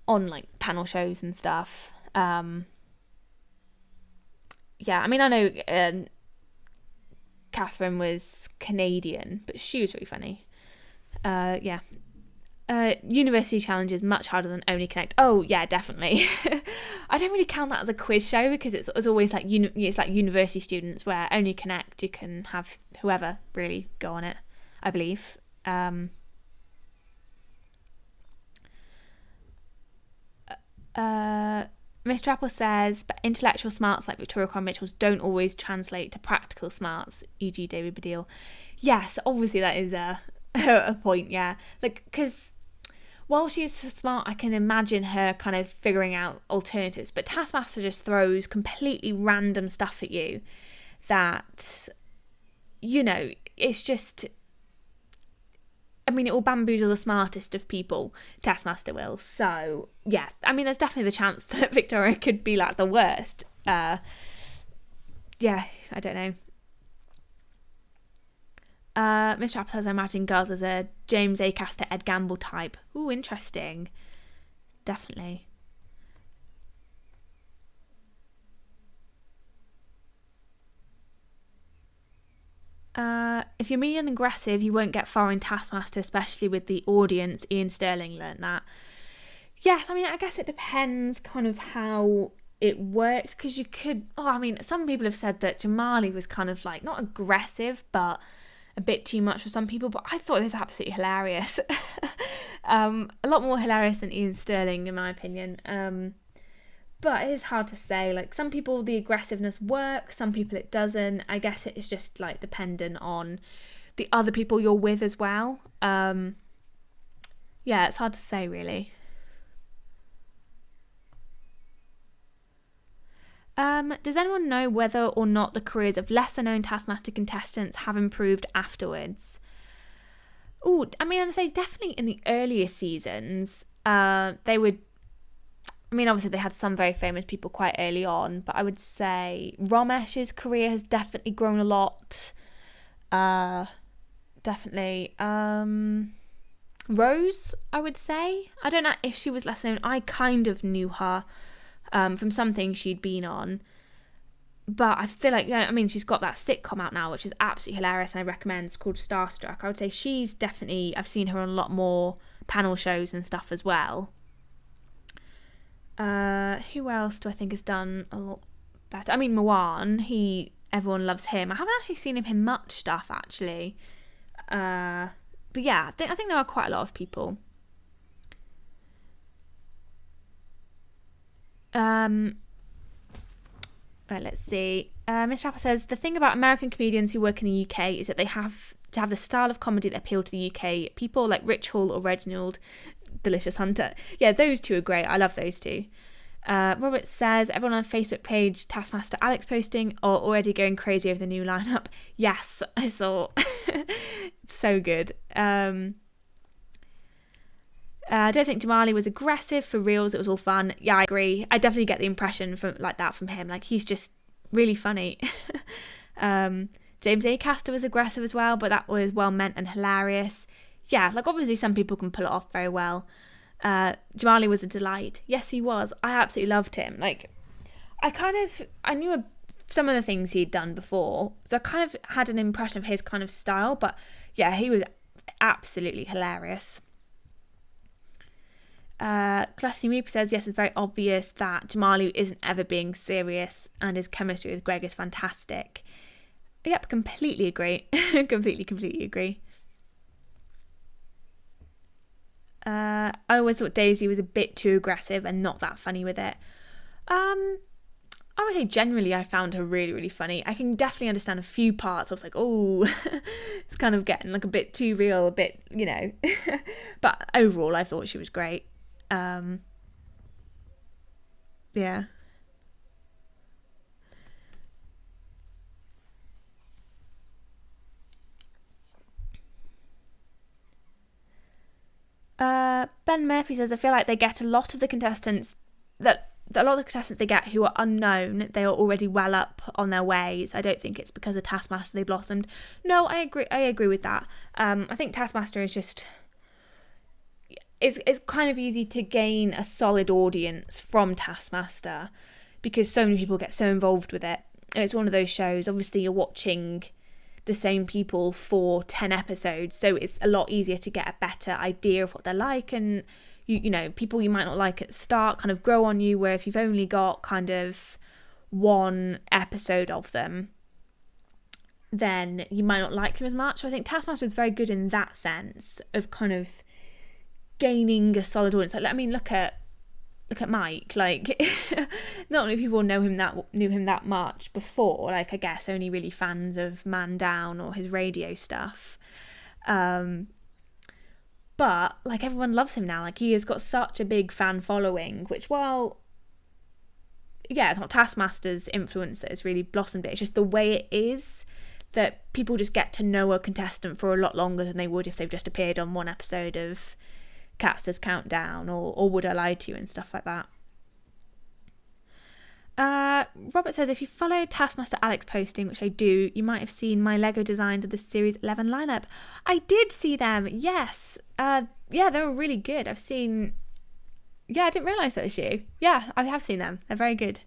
like panel shows and stuff. I mean, I know Catherine was Canadian, but she was really funny. University Challenge is much harder than Only Connect. Oh yeah, definitely. I don't really count that as a quiz show because it's always like it's like university students, where Only Connect you can have whoever really go on it, I believe. Mr. Apple says, but intellectual smarts like Victoria Crown Mitchell's don't always translate to practical smarts, e.g. David Baddiel. Yes, obviously that is a point, yeah. Like, because while she's smart, I can imagine her kind of figuring out alternatives, but Taskmaster just throws completely random stuff at you that, you know, it's just... I mean, it will bamboozle the smartest of people, Taskmaster will. So, yeah, I mean, there's definitely the chance that Victoria could be, like, the worst. Yeah, I don't know. Mr. Apple says, I imagine Girls as a James Acaster, Ed Gamble type. Ooh, interesting. Definitely. If you're mean and aggressive, you won't get far in Taskmaster, especially with the audience. Ian Sterling learnt that. Yes, I mean, I guess it depends kind of how it works, because you could... some people have said that Jamali was kind of like, not aggressive, but a bit too much for some people, but I thought it was absolutely hilarious. A lot more hilarious than Ian Sterling, in my opinion. But it is hard to say. Like, some people, the aggressiveness works, some people it doesn't. I guess it is just, like, dependent on the other people you're with as well. Yeah, it's hard to say, really. Does anyone know whether or not the careers of lesser-known Taskmaster contestants have improved afterwards? Oh, I mean, I'd say definitely in the earlier seasons, they would... I mean, obviously they had some very famous people quite early on, but I would say Romesh's career has definitely grown a lot. Definitely. Rose, I would say. I don't know if she was less known. I kind of knew her from something she'd been on. But I feel like, yeah, I mean, she's got that sitcom out now, which is absolutely hilarious, and I recommend. It's called Starstruck. I would say she's definitely... I've seen her on a lot more panel shows and stuff as well. Who else do I think has done a lot better? I mean, Moan, everyone loves him. I haven't actually seen him in much stuff, actually. But yeah, I think there are quite a lot of people. Right, let's see. Mr. Apple says, the thing about American comedians who work in the UK is that they have to have the style of comedy that appeal to the UK people, like Rich Hall or Reginald Delicious Hunter. Yeah, those two are great. I love those two. Robert says, everyone on the Facebook page, Taskmaster Alex posting, are already going crazy over the new lineup. Yes, I saw. So good. I don't think Jamali was aggressive. For reals, it was all fun. Yeah, I agree. I definitely get the impression from him. Like, he's just really funny. James Acaster was aggressive as well, but that was well meant and hilarious. Yeah, like, obviously some people can pull it off very well. Jamali was a delight. Yes, he was. I absolutely loved him. Like, I knew some of the things he'd done before, so I kind of had an impression of his kind of style, but yeah, he was absolutely hilarious. Classy Reaper says, yes, it's very obvious that Jamali isn't ever being serious and his chemistry with Greg is fantastic. Yep, completely agree. completely agree. I always thought Daisy was a bit too aggressive and not that funny with it. I would say generally I found her really, really funny. I can definitely understand a few parts. I was like, oh, it's kind of getting like a bit too real, a bit, you know. But overall, I thought she was great. Yeah. Ben Murphy says, I feel like they get a lot of the contestants they get who are unknown, they are already well up on their ways. I don't think it's because of Taskmaster they blossomed. No, I agree with that. I think Taskmaster is just it's kind of easy to gain a solid audience from Taskmaster because so many people get so involved with it. It's one of those shows, obviously you're watching the same people for 10 episodes, so it's a lot easier to get a better idea of what they're like, and you know, people you might not like at the start kind of grow on you, where if you've only got kind of one episode of them, then you might not like them as much. So I think Taskmaster is very good in that sense of kind of gaining a solid audience. Like, I mean, look at Mike. Like, not many people knew him that much before. Like, I guess only really fans of Man Down or his radio stuff. But like everyone loves him now. Like, he has got such a big fan following, which, while yeah, it's not Taskmaster's influence that has really blossomed it, it's just the way it is that people just get to know a contestant for a lot longer than they would if they've just appeared on one episode of Catster's Countdown or Would I Lie to You and stuff like that. Robert says, if you follow Taskmaster Alex posting, which I do, you might have seen my Lego designs of the Series 11 lineup. I did see them, yes. Yeah, they were really good. I didn't realise that was you. Yeah, I have seen them. They're very good.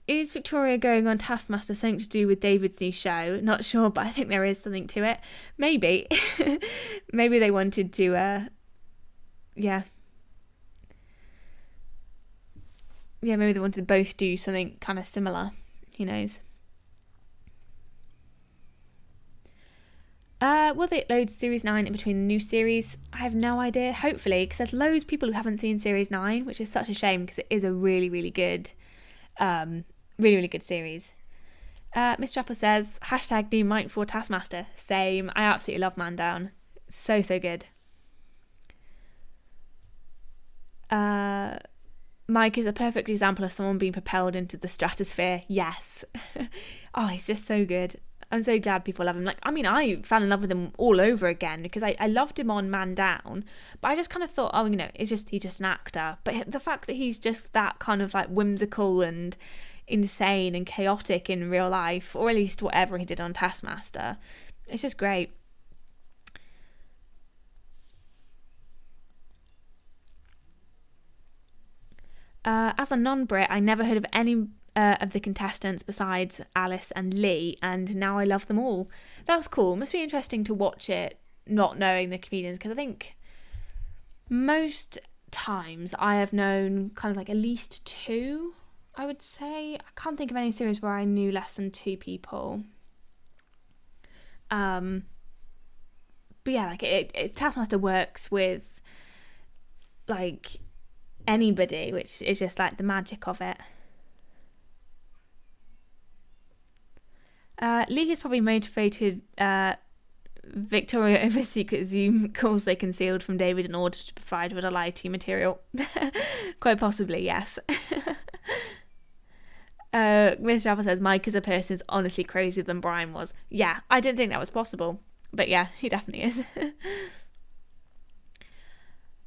Is Victoria going on Taskmaster something to do with David's new show? Not sure, but I think there is something to it. Maybe. Maybe they wanted to, yeah, maybe they wanted to both do something kind of similar. Who knows? Will they upload Series 9 in between the new series? I have no idea. Hopefully, because there's loads of people who haven't seen Series 9, which is such a shame because it is a really, really good, really good series. Mr. Apple says, hashtag new Mike for Taskmaster. Same. I absolutely love Man Down. So good. Mike is a perfect example of someone being propelled into the stratosphere. Yes. Oh, he's just so good. I'm so glad people love him. Like, I mean, I fell in love with him all over again because I loved him on Man Down, but I just kind of thought, oh, you know, he's just an actor. But the fact that he's just that kind of like whimsical and insane and chaotic in real life, or at least whatever he did on Taskmaster, it's just great. As a non-Brit, I never heard of any of the contestants besides Alice and Lee, and now I love them all. That's cool. Must be interesting to watch it not knowing the comedians, because I think most times I have known kind of like at least two, I would say. I can't think of any series where I knew less than two people. But yeah, like Taskmaster works with like anybody, which is just like the magic of it. Lee has probably motivated Victoria over secret Zoom calls they concealed from David in order to provide Would I Lie to You material. Quite possibly, yes. Mr. Apple says, Mike as a person is honestly crazier than Brian was. Yeah, I didn't think that was possible. But yeah, he definitely is.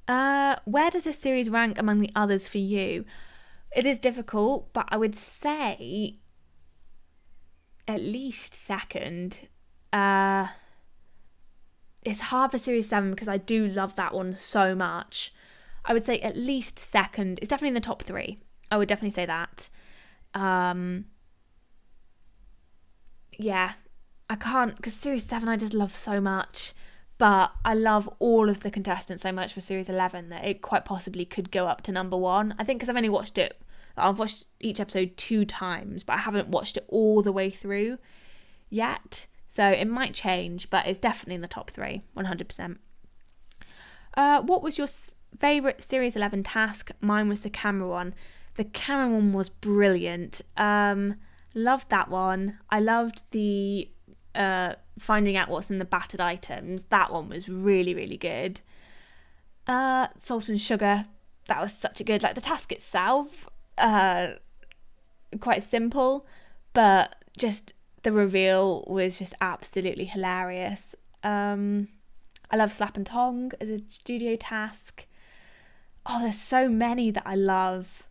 Where does this series rank among the others for you? It is difficult, but I would say at least second. It it's hard for series 7 because I do love that one so much. I would say at least second. It's definitely in the top 3. I would definitely say that. Yeah, I can't, because series 7 I just love so much. But I love all of the contestants so much for series 11 that it quite possibly could go up to number 1. I think because I've only watched it, I've watched each episode 2 times, but I haven't watched it all the way through yet. So it might change, but it's definitely in the top 3, 100%. What was your favourite series 11 task? Mine was the camera one. The camera one was brilliant. Loved that one. I loved the finding out what's in the battered items. That one was really, really good. Salt and sugar, that was such a good, like the task itself, quite simple, but just the reveal was just absolutely hilarious. I love Slap and Tong as a studio task. Oh, there's so many that I love.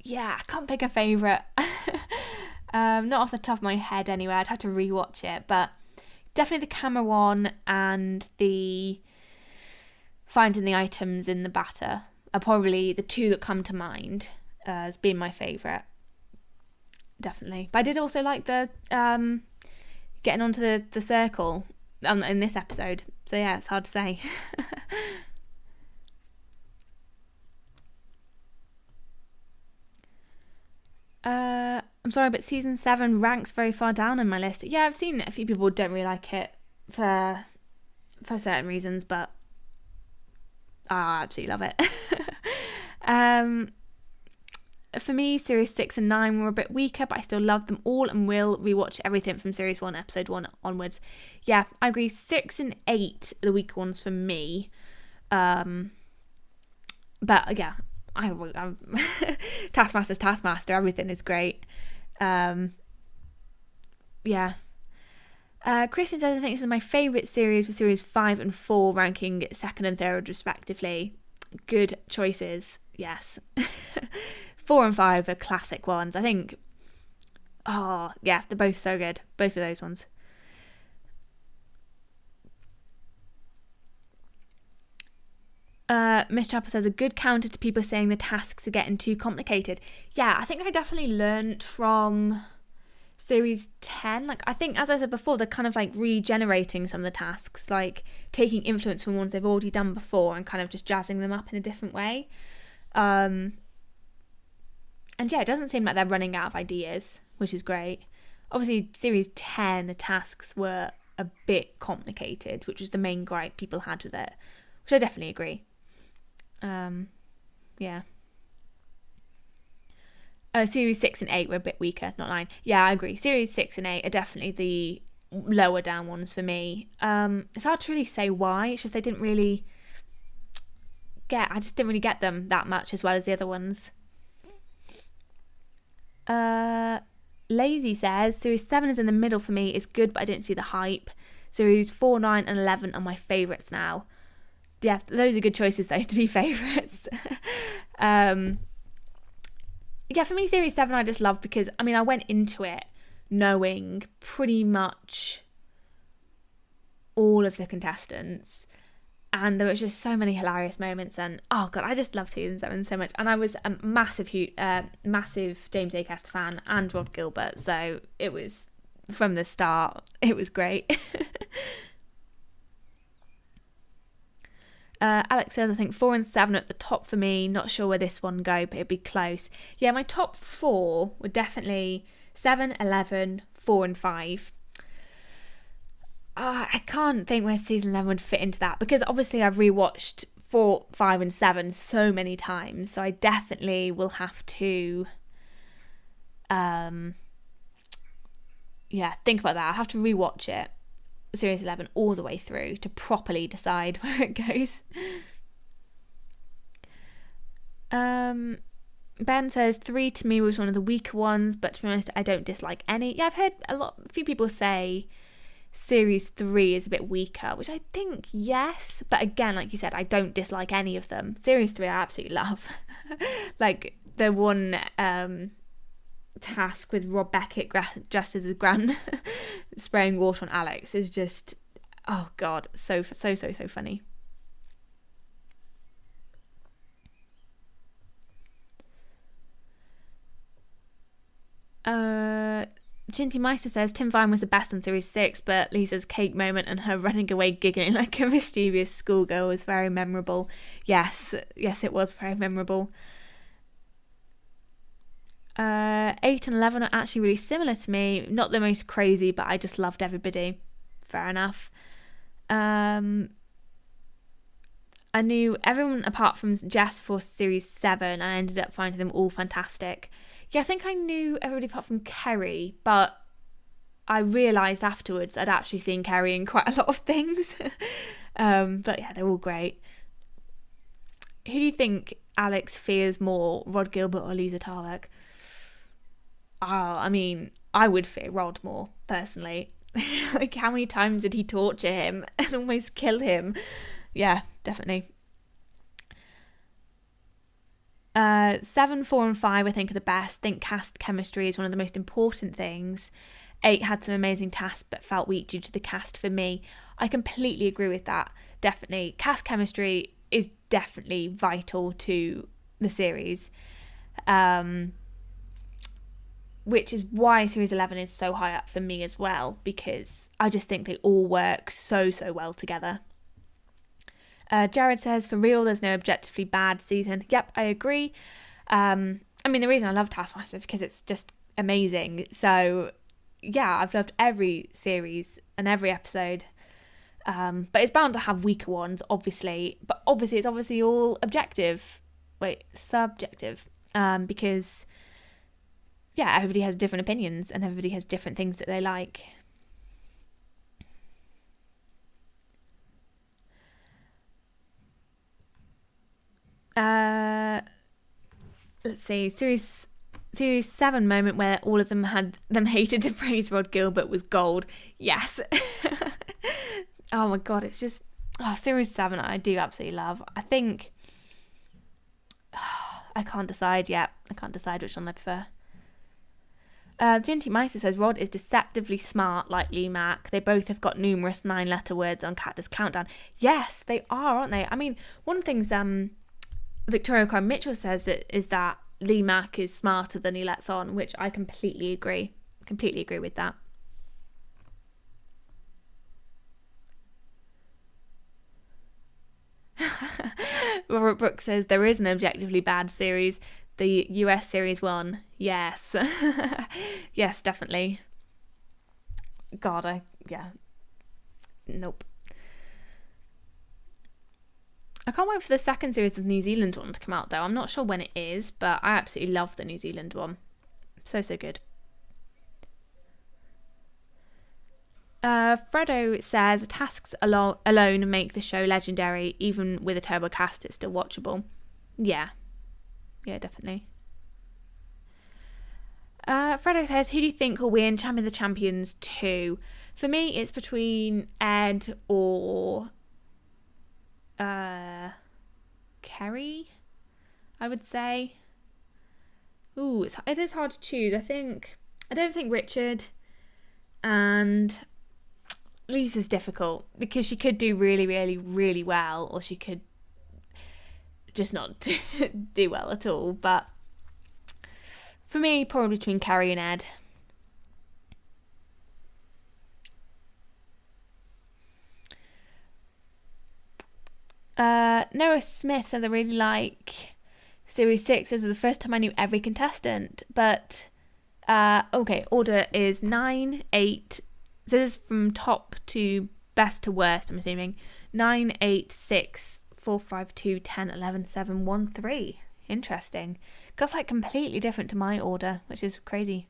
Yeah, I can't pick a favourite. Not off the top of my head anyway. I'd have to rewatch it, but definitely the camera one and the finding the items in the batter are probably the 2 that come to mind as being my favourite. Definitely. But I did also like the getting onto the circle in this episode. So yeah, it's hard to say. I'm sorry, but season 7 ranks very far down in my list. Yeah, I've seen a few people don't really like it for certain reasons, but I absolutely love it. For me, series 6 and 9 were a bit weaker, but I still love them all and will rewatch everything from series 1, episode 1 onwards. Yeah, I agree. 6 and 8 are the weaker ones for me. But yeah, I'm Taskmaster's Taskmaster. Everything is great. Yeah. Kristen says, I think this is my favourite series, with series 5 and 4 ranking second and third respectively. Good choices. Yes. 4 and 5 are classic ones. I think, oh yeah, they're both so good. Both of those ones. Miss Chapel says, a good counter to people saying the tasks are getting too complicated. Yeah, I think I definitely learned from series 10. Like, I think, as I said before, they're kind of like regenerating some of the tasks, like taking influence from ones they've already done before and kind of just jazzing them up in a different way. And yeah, it doesn't seem like they're running out of ideas, which is great. Obviously, series 10, the tasks were a bit complicated, which was the main gripe people had with it, which I definitely agree. Yeah. Series 6 and 8 were a bit weaker, not 9. Yeah, I agree. Series 6 and 8 are definitely the lower down ones for me. It's hard to really say why. It's just I just didn't really get them that much as well as the other ones. Lazy says, series 7 is in the middle for me. It's good, but I didn't see the hype. Series 4, 9 and 11 are my favourites now. Yeah, those are good choices though to be favourites. Yeah, for me, series 7 I just love because, I mean, I went into it knowing pretty much all of the contestants, and there was just so many hilarious moments, and oh god, I just love season 7 so much. And I was a massive James Acaster fan and Rod Gilbert, so it was, from the start, it was great. Alex says, I think 4 and 7 at the top for me. Not sure where this one go, but it'd be close. Yeah, my top 4 were definitely 7, 11, 4 and 5. I can't think where season 11 would fit into that, because obviously I've rewatched 4, 5 and 7 so many times, so I definitely will have to think about that. I'll have to rewatch it, series 11 all the way through, to properly decide where it goes. Ben says 3 to me was one of the weaker ones, but to be honest, I don't dislike any. Yeah, I've heard a few people say series 3 is a bit weaker, which I think, yes, but again, like you said, I don't dislike any of them. Series 3 I absolutely love. Like the one task with Rob Beckett dressed as his gran spraying water on Alex is just, oh god, so funny. Chinty Meister says Tim Vine was the best on Series 6, but Lisa's cake moment and her running away giggling like a mischievous schoolgirl was very memorable. Yes, it was very memorable. 8 and 11 are actually really similar to me. Not the most crazy, but I just loved everybody. Fair enough. I knew everyone apart from Jess for Series 7, and I ended up finding them all fantastic. Yeah, I think I knew everybody apart from Kerry, but I realised afterwards I'd actually seen Kerry in quite a lot of things. But yeah, they're all great. Who do you think Alex fears more, Rod Gilbert or Lisa Tarbuck? Oh, I mean, I would fear Rod more, personally. Like, how many times did he torture him and almost kill him? Yeah, definitely. 7, 4 and 5 I think are the best. I think cast chemistry is one of the most important things. 8 had some amazing tasks but felt weak due to the cast for me. I completely agree with that. Definitely. Cast chemistry is definitely vital to the series. Which is why Series 11 is so high up for me as well, because I just think they all work so well together. Jared says, for real, there's no objectively bad season. Yep, I agree. I mean, the reason I love Taskmaster is because it's just amazing. So, yeah, I've loved every series and every episode. But it's bound to have weaker ones, obviously. But obviously, it's obviously all subjective. Because, yeah, everybody has different opinions and everybody has different things that they like. Let's see, series 7 moment where all of them hated to praise Rod Gilbert was gold. Yes. Oh my god, it's just series 7 I do absolutely love. I think I can't decide yet. I can't decide which one I prefer. Ginty Meister says Rod is deceptively smart like Lee Mack. They both have got numerous 9-letter words on Cactus Countdown. Yes, they are, aren't they? I mean, one of the things Victoria Crime Mitchell says is that Lee Mack is smarter than he lets on, which I completely agree. Completely agree with that. Robert Brooks says there is an objectively bad series. The US series 1. Yes. Yes, definitely. God, nope. I can't wait for the second series of the New Zealand one to come out, though. I'm not sure when it is, but I absolutely love the New Zealand one. So good. Fredo says tasks alone make the show legendary. Even with a turbo cast, it's still watchable. Yeah, definitely. Fredo says, who do you think will win Champion of the Champions 2? For me, it's between Ed or Kerry, I would say. Ooh, it is hard to choose. I don't think Richard, and Lisa's difficult because she could do really, really, really well, or she could just not do well at all. But for me, probably between Kerry and Ed. Noah Smith says I really like Series 6. This is the first time I knew every contestant. But, okay, order is 9, 8. So this is from top to best to worst, I'm assuming. 9, 8, 6, 4, 5, 2, 10, 11, 7, 1, 3. Interesting. That's like completely different to my order, which is crazy.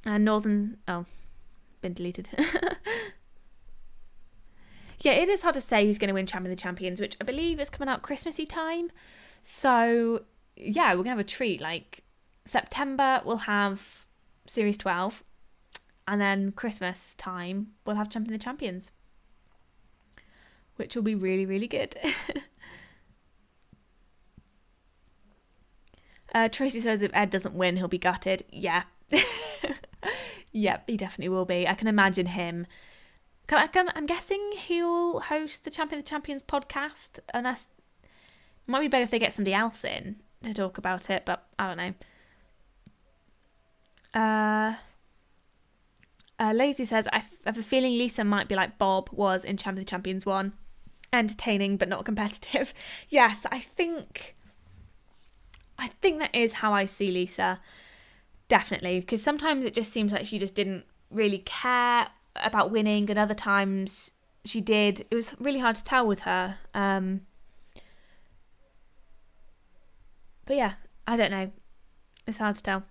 Northern... Oh, been deleted. Yeah, it is hard to say who's going to win Champion of the Champions, which I believe is coming out Christmassy time. So, yeah, we're going to have a treat. Like, September, we'll have Series 12. And then Christmas time, we'll have Champion of the Champions. Which will be really, really good. Tracy says if Ed doesn't win, he'll be gutted. Yeah. Yep, he definitely will be. I can imagine him. I'm guessing he'll host the Champion of the Champions podcast, unless it might be better if they get somebody else in to talk about it, but I don't know. Lazy says, I have a feeling Lisa might be like Bob was in Champion of the Champions 1. Entertaining but not competitive. Yes, I think that is how I see Lisa. Definitely, because sometimes it just seems like she just didn't really care about winning, and other times she did. It was really hard to tell with her. But yeah, I don't know. It's hard to tell.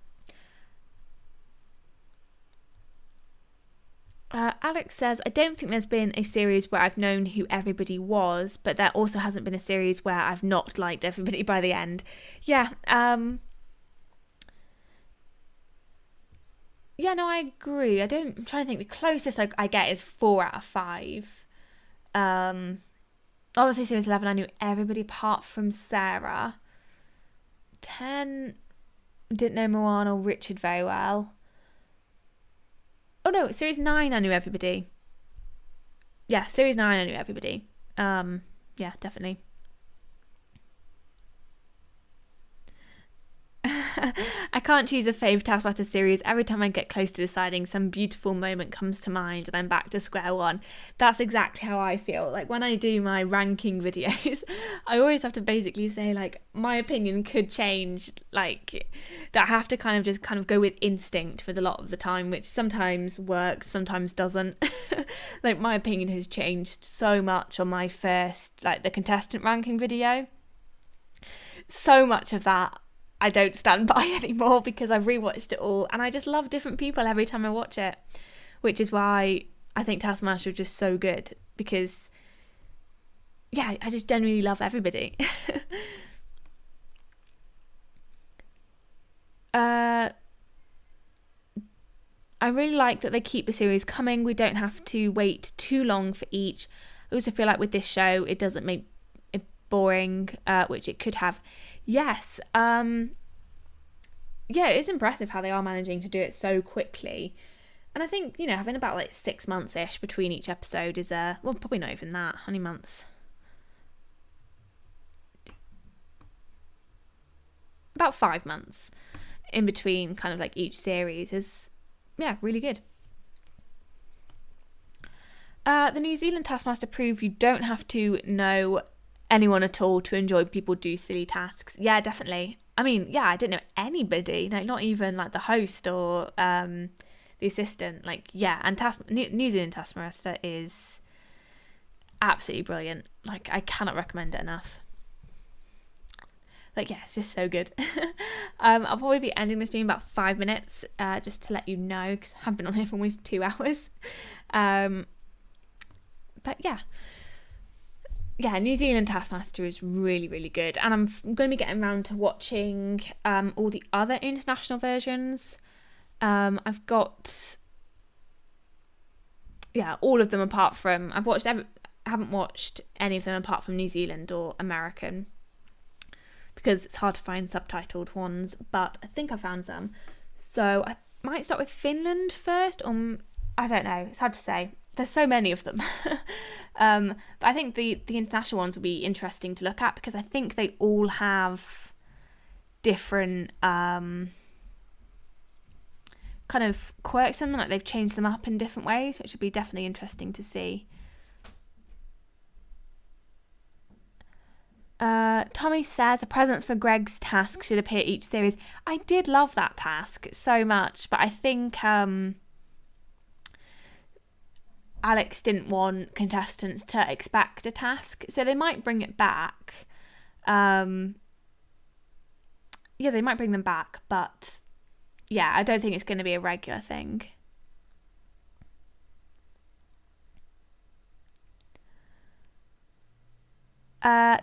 Alex says, I don't think there's been a series where I've known who everybody was, but there also hasn't been a series where I've not liked everybody by the end. Yeah, yeah, no, I agree. I'm trying to think. The closest I get is 4 out of 5. Obviously, series 11, I knew everybody apart from Sarah. 10, didn't know Moana or Richard very well. Oh no, series 9 I knew everybody. Yeah, series 9 I knew everybody. Yeah, definitely. I can't choose a fave Taskmaster series. Every time I get close to deciding, some beautiful moment comes to mind and I'm back to square one. That's exactly how I feel. Like when I do my ranking videos, I always have to basically say like my opinion could change, like that I have to kind of go with instinct with a lot of the time, which sometimes works, sometimes doesn't. Like my opinion has changed so much on my first, like the contestant ranking video. So much of that I don't stand by anymore because I've rewatched it all and I just love different people every time I watch it, which is why I think Taskmaster is just so good, because yeah, I just genuinely love everybody. I really like that they keep the series coming. We don't have to wait too long for each. I also feel like with this show it doesn't make it boring, which it could have. Yes, yeah, it is impressive how they are managing to do it so quickly. And I think, you know, having about like 6 months-ish between each episode is, well, probably not even that. How many months? About 5 months in between kind of like each series is, yeah, really good. The New Zealand Taskmaster proved you don't have to know anyone at all to enjoy people do silly tasks. Yeah, definitely. I mean, yeah, I didn't know anybody, like not even like the host or the assistant. Like, yeah, and New Zealand Taskmaster is absolutely brilliant. Like, I cannot recommend it enough. Like, yeah, it's just so good. I'll probably be ending the stream about 5 minutes, just to let you know, because I've been on here for almost 2 hours. But yeah. Yeah, New Zealand Taskmaster is really, really good. And I'm going to be getting around to watching all the other international versions. I've got, yeah, all of them apart from, I haven't watched any of them apart from New Zealand or American, because it's hard to find subtitled ones, but I think I found some. So I might start with Finland first, or I don't know, it's hard to say. There's so many of them. But I think the international ones will be interesting to look at, because I think they all have different kind of quirks in them, like they've changed them up in different ways, which would be definitely interesting to see. Tommy says a presence for Greg's task should appear each series. I did love that task so much, but I think Alex didn't want contestants to expect a task, so they might bring it back. Yeah, they might bring them back, but yeah, I don't think it's going to be a regular thing.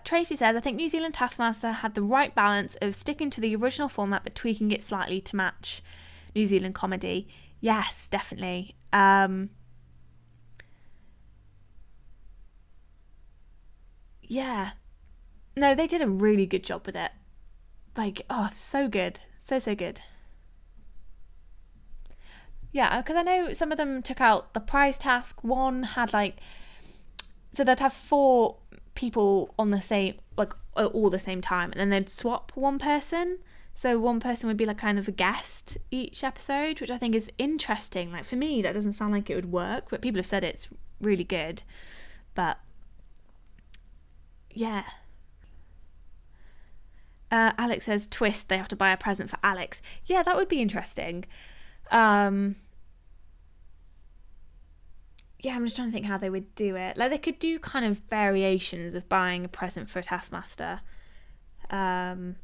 Tracy says, I think New Zealand Taskmaster had the right balance of sticking to the original format but tweaking it slightly to match New Zealand comedy. Yes, definitely. Yeah. No, they did a really good job with it. like, oh, so good. So good. Yeah, because I know some of them took out the prize task. One had like, so they'd have 4 people on the same, like all the same time, and then they'd swap one person. So one person would be like kind of a guest each episode, which I think is interesting. Like for me, that doesn't sound like it would work, but people have said it's really good. But yeah. Alex says, twist, they have to buy a present for Alex. Yeah, that would be interesting. Yeah, I'm just trying to think how they would do it. Like, they could do kind of variations of buying a present for a Taskmaster. I'm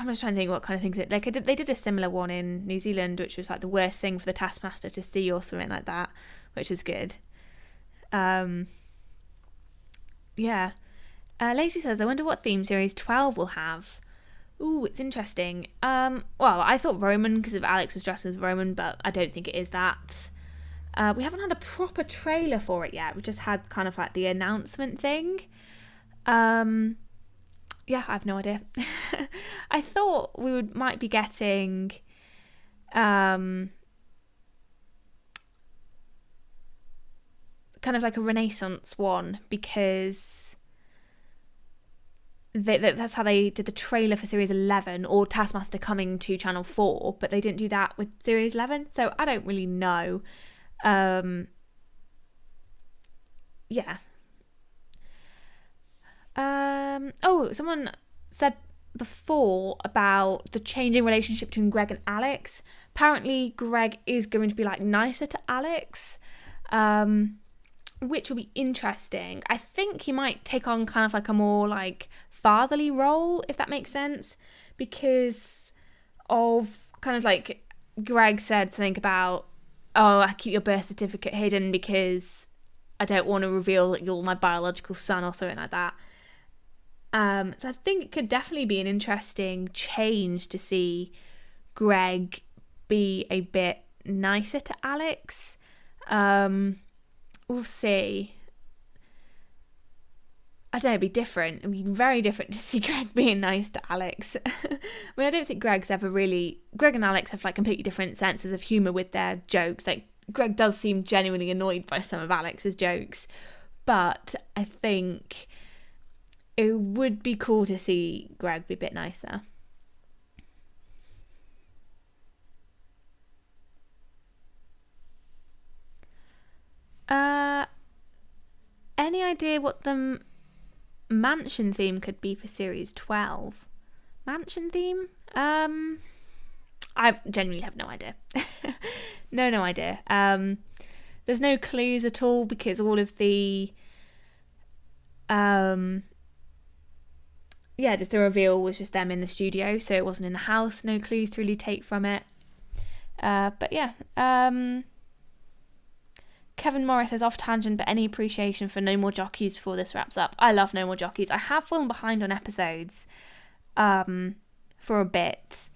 just trying to think what kind of things they did a similar one in New Zealand, which was like the worst thing for the Taskmaster to see or something like that, which is good. Yeah. Lacey says, I wonder what theme series 12 will have. Ooh, it's interesting. Well, I thought Roman because if Alex was dressed as Roman, but I don't think it is that. We haven't had a proper trailer for it yet. We've just had kind of like the announcement thing. Yeah, I have no idea. I thought we might be getting kind of like a Renaissance one because that's how they did the trailer for Series 11 or Taskmaster coming to Channel 4, but they didn't do that with Series 11, so I don't really know. Yeah. Oh, someone said before about the changing relationship between Greg and Alex. Apparently Greg is going to be like nicer to Alex, which will be interesting. I think he might take on kind of like a more like fatherly role, if that makes sense, because of kind of like Greg said something about, oh, I keep your birth certificate hidden because I don't want to reveal that you're my biological son or something like that. So I think it could definitely be an interesting change to see Greg be a bit nicer to Alex. We'll see. I don't know, it'd be different. It'd be very different to see Greg being nice to Alex. I mean, I don't think Greg and Alex have like completely different senses of humour with their jokes. Like, Greg does seem genuinely annoyed by some of Alex's jokes, but I think it would be cool to see Greg be a bit nicer. Any idea what the mansion theme could be for Series 12? Mansion theme? I genuinely have no idea. No idea. There's no clues at all because all of the just the reveal was just them in the studio, so it wasn't in the house. No clues to really take from it. But yeah. Kevin Morris says, off tangent, but any appreciation for No More Jockeys before this wraps up? I love No More Jockeys. I have fallen behind on episodes for a bit,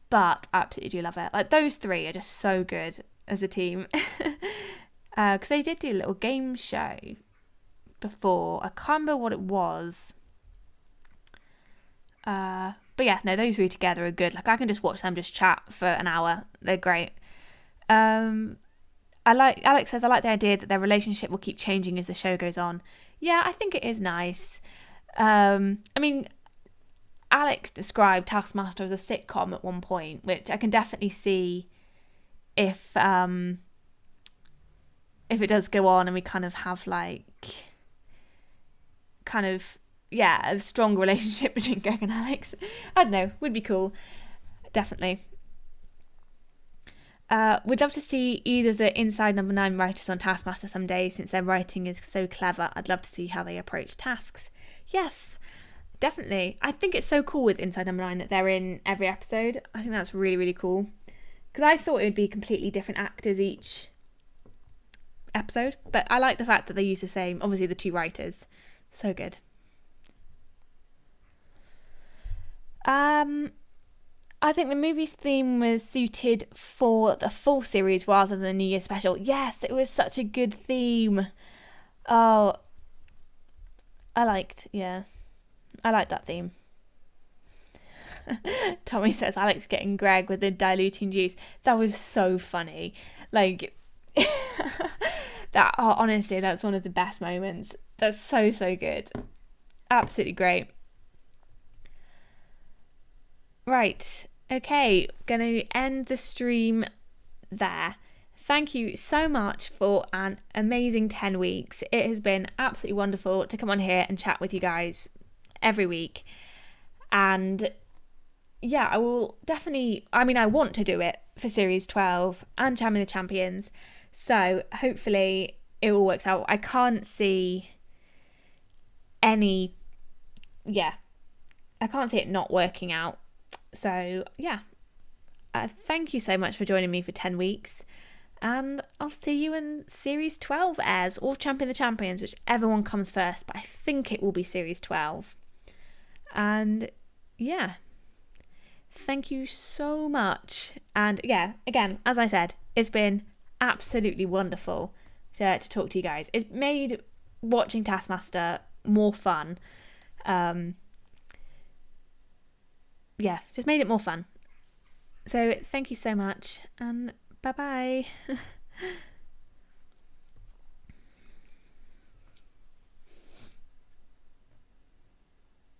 but I absolutely do love it. Like, those 3 are just so good as a team. Because they did do a little game show before. I can't remember what it was. But yeah, no, those 3 together are good. Like, I can just watch them just chat for an hour. They're great. Alex says, I like the idea that their relationship will keep changing as the show goes on. Yeah, I think it is nice. I mean, Alex described Taskmaster as a sitcom at one point, which I can definitely see if it does go on and we kind of have like a strong relationship between Greg and Alex. I don't know, would be cool. Definitely. We'd love to see either the Inside Number 9 writers on Taskmaster someday, since their writing is so clever. I'd love to see how they approach tasks. Yes, definitely. I think it's so cool with Inside Number 9 that they're in every episode. I think that's really, really cool. Because I thought it would be completely different actors each episode. But I like the fact that they use the same, obviously the 2 writers. So good. I think the movie's theme was suited for the full series rather than the New Year special. Yes, it was such a good theme. Oh, I liked I like that theme. Tommy says Alex getting Greg with the diluting juice. That was so funny. Like, that, oh, honestly, that's one of the best moments. That's so, so good. Absolutely great. Right. Okay. Gonna end the stream there. Thank you so much for an amazing 10 weeks. It has been absolutely wonderful to come on here and chat with you guys every week. And yeah, I will definitely, I mean, I want to do it for Series 12 and Champion of the Champions. So hopefully it all works out. I can't see any, I can't see it not working out. So yeah, thank you so much for joining me for 10 weeks. And I'll see you in Series 12 airs, or Champion of the Champions, whichever one comes first. But I think it will be Series 12. And yeah, thank you so much. And yeah, again, as I said, it's been absolutely wonderful to talk to you guys. It's made watching Taskmaster more fun. Just made it more fun. So thank you so much, and bye-bye.